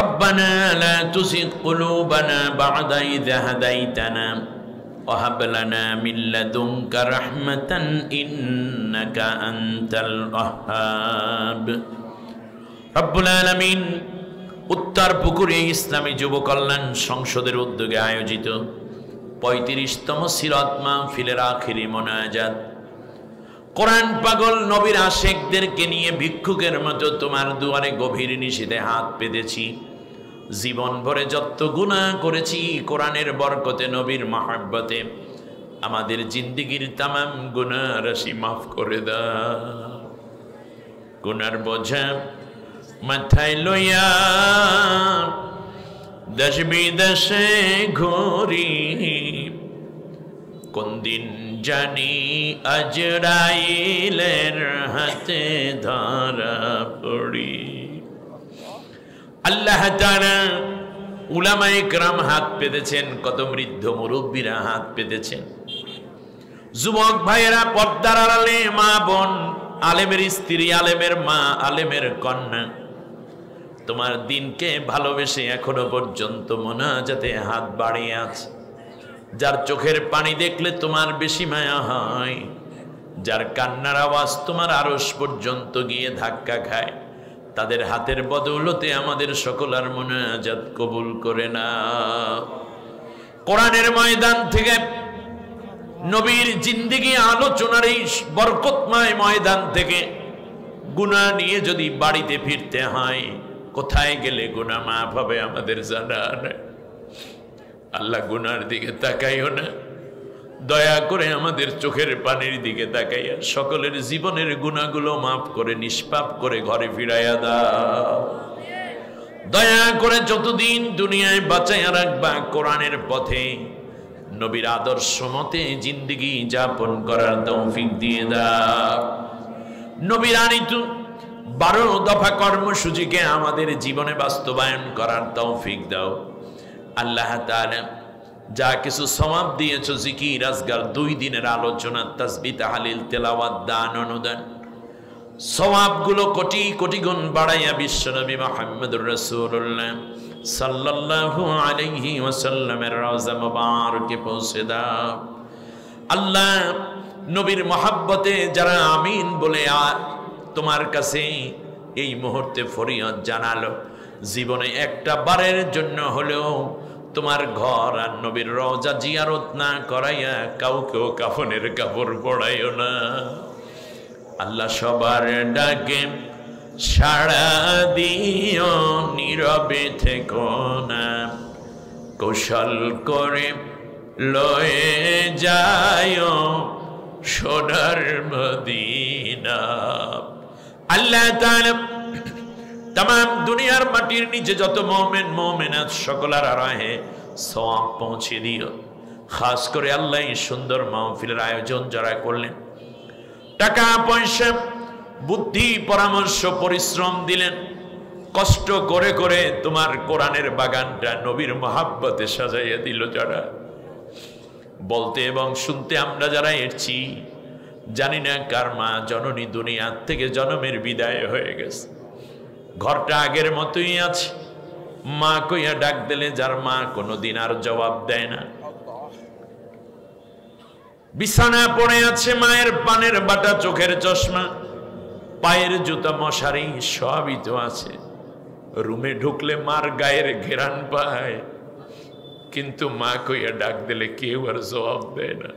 ربنا لا تزغ قلوبنا بعد إذ هديتنا وهب لنا من لدنك رحمة إنك أنت الوهاب। رب العالمين উত্তর পুকুরে ইসলামী যুব কল্যাণ সংসদের উদ্যোগে আয়োজিত 35তম সিরাত মাহফিলের আখিরি মোনাজাত, কোরআন পাগল নবীর আশেকদেরকে নিয়ে ভিক্ষুকের মতো তোমার দুয়ারে গভীর নিশীথে হাত পেতেছি। জীবন ভরে যত গুনাহ করেছি, কোরআনের বরকতে, নবীর মহব্বতে আমাদের জিন্দেগির তামাম গুনাহ রাশি মাফ করে দাও। গুনার বোঝা মাথায় লইয়া দেশ বিদেশে ঘুরি, কোন দিন জানি আজরাইলের হাতে ধরা পড়ি। আল্লাহ তাআলা উলামায়ে কেরাম হাত পেতেছেন, কত বৃদ্ধ মুরব্বীরা হাত পেতেছেন। যুবক ভাইয়েরা, পর্দার আড়ালে মা বোন, আলেমের স্ত্রী, আলেমের মা, আলেমের কন্যা, তোমার দিনকে ভালোবেসে এখনো পর্যন্ত মোনাজাতে হাত বাড়িয়ে আছে। যার চোখের পানি দেখলে তোমার বেশি মায়া হয়, যার কান্নার আওয়াজ তোমার আরশ পর্যন্ত গিয়ে ধাক্কা খায়, তাদের হাতের বদৌলতে আমাদের সকলের মোনাজাত কবুল করে না। কোরআনের ময়দান থেকে, নবীর জিন্দেগি আলোচনার এই বরকতময় ময়দান থেকে গুনাহ নিয়ে যদি বাড়িতে ফিরতে হয়, কোথায় গেলে গুনাহ মাফ হবে আমাদের জানা নেই। আল্লাহ গুনার দিকে তাকাইও না, দয়া করে আমাদের চোখের পানির দিকে তাকাইয়া সকলের জীবনের গুনাহগুলো মাফ করে নিষ্পাপ করে ঘরে ফিরাইয়া দাও। দয়া করে যতদিন দুনিয়ায় বাঁচাইয়া রাখবা কোরআনের পথে, নবীর আদর্শ মতে জিন্দেগি যাপন করার তৌফিক দিয়ে দাও। নবীর আনিত 12 দফা কর্মসূচিকে আমাদের জীবনে বাস্তবায়ন করার তৌফিক দাও। আল্লাহ তাআলা যা কিছু সওয়াব দিয়েছো, জিকির, আজকার, 2 দিনের আলোচনা, তাসবিহ, তাহলিল, তেলাওয়াত, দান, অনুদান, সওয়াবগুলো কোটি কোটি গুণ বাড়াইয়া বিশ্বনবী মুহাম্মদুর রাসূলুল্লাহ সাল্লাল্লাহু আলাইহি ওয়াসাল্লামের রওজা মুবারকে পৌঁছে দাও। আল্লাহ, নবীর মহব্বতে যারা আমিন বলে তোমার কাছে এই মুহূর্তে ফরিয়াদ জানালো, জীবনে একটা বারের জন্য হলেও তোমার ঘর আর নবীর রওজা জিয়ারত না করাইয়া কাউকেও কাফনের কাপড় পরাইও না। আল্লাহ, সবার ডাকে সাড়া দিও, নীরবে থেকো না, কৌশল করে লয়ে যায়ও সোনার মদিনা। আল্লাহ তাআলা तमाम दुनियार माटिर नीचे जत मोमेन मोमेनात सकलार आराहे सवाब पहुँचे दिओ। खास करे आल्लाह सुंदर महफिलेर आयोजन जारा करलेन, टाका पयसा बुद्धि परामर्श परिश्रम दिलेन, कष्ट करे करे तुम्हार कोरआनेर बागानटा नबीर मोहब्बते साजाइया दिल जारा, बोलते एवं शुनते आमरा जारा एसेছি জানি না কার মা জননী দুনিয়া থেকে জন্মের বিদায় হয়ে গেছে, ঘরটা আগের মতোই আছে, মা কইয়া ডাক দিলে যার মা কোনোদিন আর জবাব দেয় না। বিছানা পড়ে আছে, মায়ের পানের বাটা, চোখের চশমা, পায়ের জুতা, মশারি সবই তো আছে। রুমে ঢুকলে মার গায়ের ঘেরান পায়, কিন্তু মা কইয়া ডাক দিলে কেউ আর জবাব দেয় না।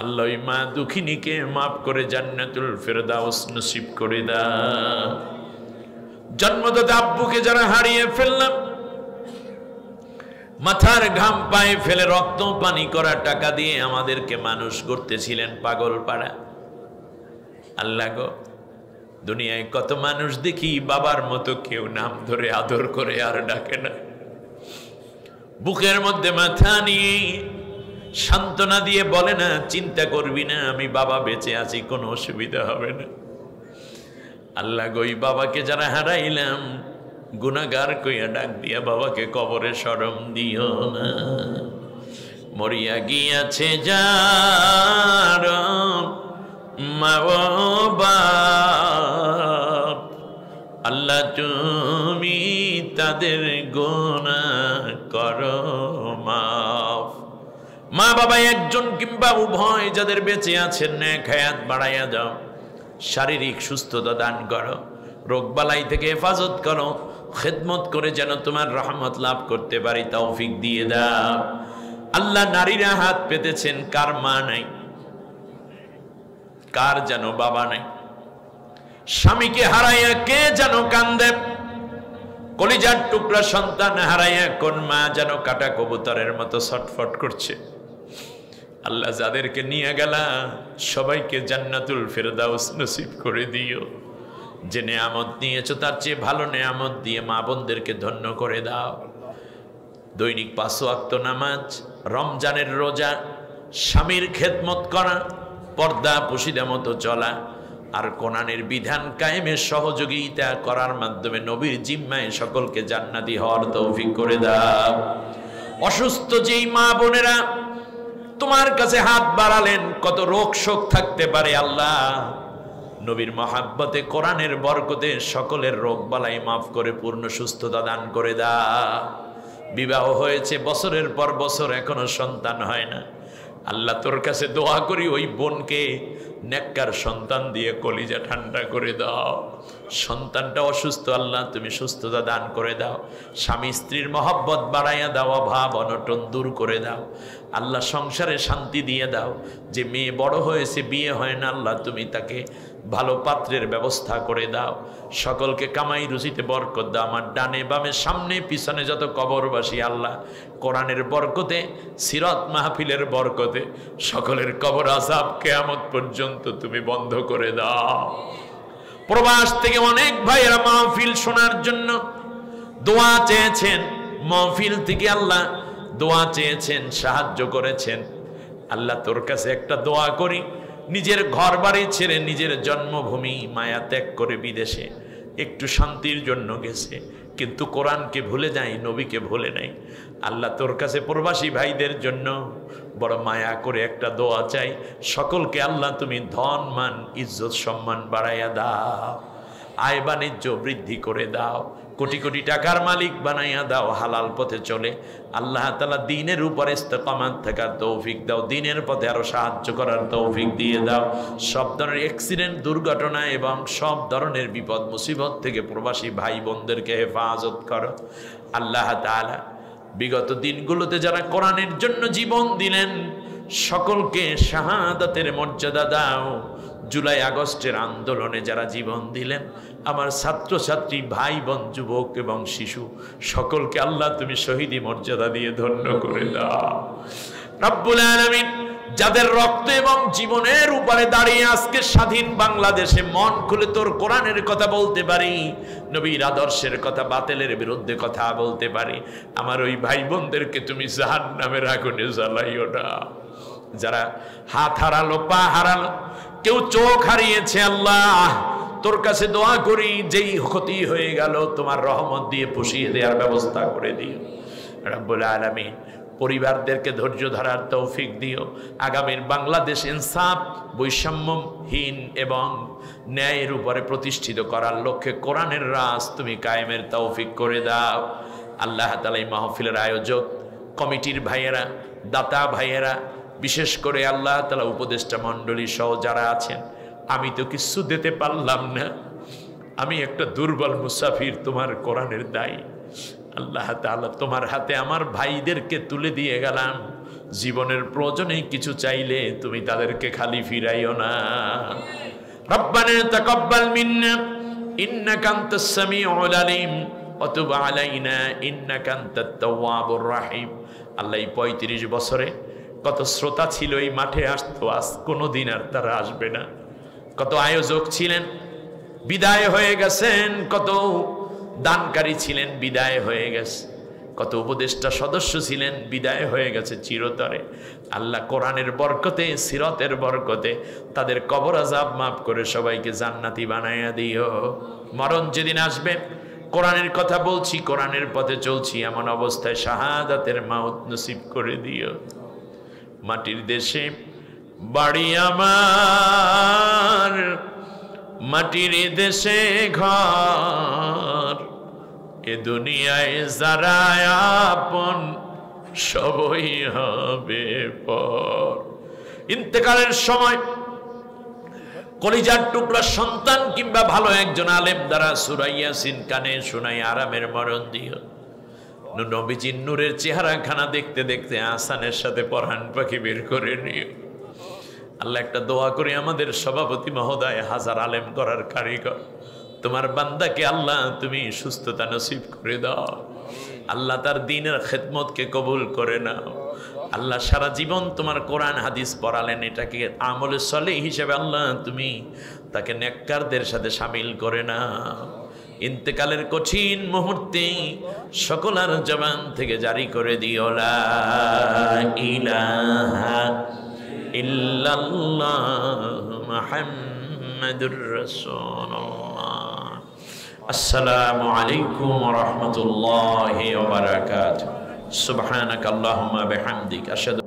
আল্লাহ মা দুঃখিনীকে মাফ করে জান্নাতুল ফেরদাউস নসিব করে দাও। জন্মদাতা আব্বুকে যারা হারিয়ে ফেললাম, মাথার ঘাম পায়ে ফেলে রক্ত পানি করা টাকা দিয়ে আমাদেরকে মানুষ করতেছিলেন পাগল পাড়া। আল্লাহ গো, দুনিয়ায় কত মানুষ দেখি বাবার মতো কেউ নাম ধরে আদর করে আর ডাকে না, বুকের মধ্যে মাথা নিয়ে সান্ত্বনা দিয়ে বলে না চিন্তা করবি না, আমি বাবা বেঁচে আছি, কোনো অসুবিধা হবে না। আল্লাহ গো, বাবাকে যারা হারাইলাম গুনাহগার কইয়া ডাক দিয়া বাবাকে কবরে শরম দিও না। মরিয়া গিয়াছে যার মা বাপ, আল্লাহ তুমি তাদের গুনাহ করো মাফ। মা বাবা একজন কিংবা উভয় যাদের বেঁচে আছেন, নেক হায়াত বাড়াইয়া দাও, শারীরিক সুস্থতা দান করো, রোগবালাই থেকে হেফাজত করো, খেদমত করে যেন তোমার রহমত লাভ করতে পারি তৌফিক দিয়ে দাও। আল্লাহ, নারীরা হাত পেতেছেন, কার মা নাই, কার যেন বাবা নাই, স্বামীকে হারাইয়া কে যেন কান্দে, কলিজার টুকরা সন্তান হারাইয়া কোন মা যেন কাটা কবুতরের মতো ছটফট করছে। আল্লাহ, যাদেরকে নিয়ে গেলা সবাইকে জান্নাতুল ফেরদাউস নসিব করে দিও। যে নেয়ামত নিয়েছো তার চেয়ে ভালো নেয়ামত দিয়ে মা বোনদেরকে ধন্য করে দাও। দৈনিক 5 ওয়াক্ত নামাজ, রমজানের রোজা, স্বামীর খেদমত করা, পর্দা পুশিদা মতো চলা, আর কোরআনের বিধান কায়েমের সহযোগিতা করার মাধ্যমে নবীর জিম্মায় সকলকে জান্নাতি হওয়ার তৌফিক করে দাও। অসুস্থ যেই মা বোনেরা তোমার কাছে হাত বাড়ালেন, কত রোগ শোক থাকতে পারে আল্লাহ, নবীর মহাব্বতে কোরআনের বরকতে সকলের রোগ বালাই মাফ করে পূর্ণ সুস্থতা দান করে দাও। বিবাহ হয়েছে বছরের পর বছর, এখনো সন্তান হয় না, আল্লাহ তোর কাছে দোয়া করি ওই বোনকে নেককার সন্তান দিয়ে কলিজা ঠান্ডা করে দাও। সন্তানটা অসুস্থ, আল্লাহ তুমি সুস্থতা দান করে দাও। স্বামী স্ত্রীর মহব্বত বাড়াইয়া দাও, অভাব অনটন দূর করে দাও। আল্লাহ সংসারে শান্তি দিয়ে দাও। যে মেয়ে বড় হয়েছে, বিয়ে হয় না, আল্লাহ তুমি তাকে ভালো পাত্রের ব্যবস্থা করে দাও। সকলকে কামাই রুজিতে বরকত দাও। আমার ডানে বামে সামনে পিছনে যত কবরবাসী আল্লাহ কোরআনের বরকতে, সিরাত মাহফিলের বরকতে সকলের কবর আযাব কিয়ামত পর্যন্ত তুমি বন্ধ করে দাও। প্রবাস থেকে অনেক ভাইয়েরা মাহফিল শোনার জন্য দোয়া চেয়েছেন, মাহফিল থেকে আল্লাহ দোয়া চেয়েছেন, সাহায্য করেছেন। আল্লাহ তোর কাছে একটা দোয়া করি, নিজের ঘর বাড়ি ছেড়ে নিজের জন্মভূমি মায়া ত্যাগ করে বিদেশে একটু শান্তির জন্য গেছে, কিন্তু কোরআনকে ভুলে যায়, নবীকে ভুলে নাই। আল্লাহ তোর কাছে প্রবাসী ভাইদের জন্য বড় মায়া করে একটা দোয়া চাই, সকলকে আল্লাহ তুমি ধন মান ইজ্জত সম্মান বাড়াইয়া দাও, আয় বাণিজ্য বৃদ্ধি করে দাও, কোটি কোটি টাকার মালিক বানাইয়া দাও, হালাল পথে চলে আল্লাহ তাআলা দ্বীনের উপর ইস্তেকামাত থাকার তৌফিক দাও, দ্বীনের পথে আরো সাহায্য করার তৌফিক দিয়ে দাও। সব ধরনের অ্যাক্সিডেন্ট, দুর্ঘটনা এবং সব ধরনের বিপদ মুসিবত থেকে প্রবাসী ভাই বোনদেরকে হেফাজত করো। আল্লাহ তাআলা বিগত দিনগুলোতে যারা কোরআনের জন্য জীবন দিলেন সকলকে শাহাদাতের মর্যাদা দাও। জুলাই আগস্টের আন্দোলনে যারা জীবন দিলেন, আমার ছাত্রছাত্রী ভাই বোন যুবক এবং শিশু সকলকে আল্লাহ তুমি শহীদি মর্যাদা দিয়ে ধন্য করে দাও। রব্বুল আলামিন যাদের রক্ত এবং জীবনের উপরে দাঁড়িয়ে আজকে স্বাধীন বাংলাদেশে মন খুলে তোর কোরআনের কথা বলতে পারি, নবীর আদর্শের কথা, বাতিলের বিরুদ্ধে কথা বলতে পারি, আমার ওই ভাই বোনদেরকে তুমি জাহান্নামের আগুনে জ্বালাইও না। যারা হাত হারালো, পা হারালো, কেউ চোখ হারিয়েছে, আল্লাহ তোর কাছে দোয়া করি যেই ক্ষতি হয়ে গেল তোমার রহমত দিয়ে পুষিয়ে দেওয়ার ব্যবস্থা করে দিও। রব্বুল আলামিন পরিবারদেরকে ধৈর্য ধরার তৌফিক দিও। আগামীর বাংলাদেশ ইনসাফ, বৈষম্যহীন এবং ন্যায়ের উপরে প্রতিষ্ঠিত করার লক্ষ্যে কোরআনের রাজ তুমি কায়েমের তৌফিক করে দাও। আল্লাহ তাআলা এই মাহফিলের আয়োজক কমিটির ভাইয়েরা, দাতা ভাইয়েরা, বিশেষ করে আল্লাহ তাআলা উপদেষ্টা মণ্ডলী সহ যারা আছেন, আমি তো কিছু দিতে পারলাম না, আমি একটা দুর্বল মুসাফির, তোমার কোরআনের দায়ী। আল্লাহ তাআলা তোমার হাতে আমার ভাইদেরকে তুলে দিয়ে গেলাম, জীবনের প্রয়োজনে কিছু চাইলে তুমি তাদেরকে খালি ফিরাইও না। রব্বানা তাকাব্বাল মিন্না ইন্নাকা আনতাস সামিউল আলিম ওয়া তুব আলাইনা ইন্নাকা আনতাত তাওয়াবুর রহিম। আল্লাহ এই 35 বছরে কত শ্রোতা ছিল এই মাঠে আসতো, আজ কোনোদিন আর তারা আসবে না। কত আয়োজক ছিলেন, বিদায় হয়ে গেছেন, কত দানকারী ছিলেন, বিদায় হয়ে গেছে, কত উপদেষ্টা সদস্য ছিলেন, বিদায় হয়ে গেছে চিরতরে। আল্লাহ কোরআনের বরকতে, সিরাতের বরকতে তাদের কবর আযাব মাফ করে সবাইকে জান্নাতি বানাইয়া দিও। মরণ যেদিন আসবে, কোরআনের কথা বলছি, কোরআনের পথে চলছি, এমন অবস্থায় শাহাদাতের মাউত নসিব করে দিও। মাটির দেশে বাড়ি আমার, মাটির দেশে ঘর, এ দুনিয়ায় যারা আপন সবই হবে পর। ইন্তেকালের সময় কলিজার টুকরা সন্তান কিংবা ভালো একজন আলেম দ্বারা সূরা ইয়াসিন কানে শোনাই আরামের মরণ দিও। নবীজির নূরের চেহারাখানা দেখতে দেখতে আসানের সাথে পরাণ পাখি বের করে নিও। আল্লাহ একটা দোয়া করে আমাদের সভাপতি মহোদয়, হাজার আলেম করার কারিগর, তোমার বান্দাকে আল্লাহ তুমি সুস্থতা নসিব করে দাও। আল্লাহ তার দ্বীনের খেদমতকে কবুল করে নাও। আল্লাহ সারা জীবন তোমার কোরআন হাদিস পড়ালেন, এটাকে আমলে সলেহ হিসেবে আল্লাহ তুমি তাকে নেককারদের সাথে শামিল করে নাও। ইন্তেকালের কঠিন মুহূর্তে সকলের জবান থেকে জারি করে দিও লা ইলাহা ইল্লাল্লাহ মুহাম্মাদুর রাসূলুল্লাহ। আসসালামু আলাইকুম ওয়া রাহমাতুল্লাহি ওয়া বারাকাতুহু। সুবহানাকাল্লাহুম্মা বিহামদিক আশহাদু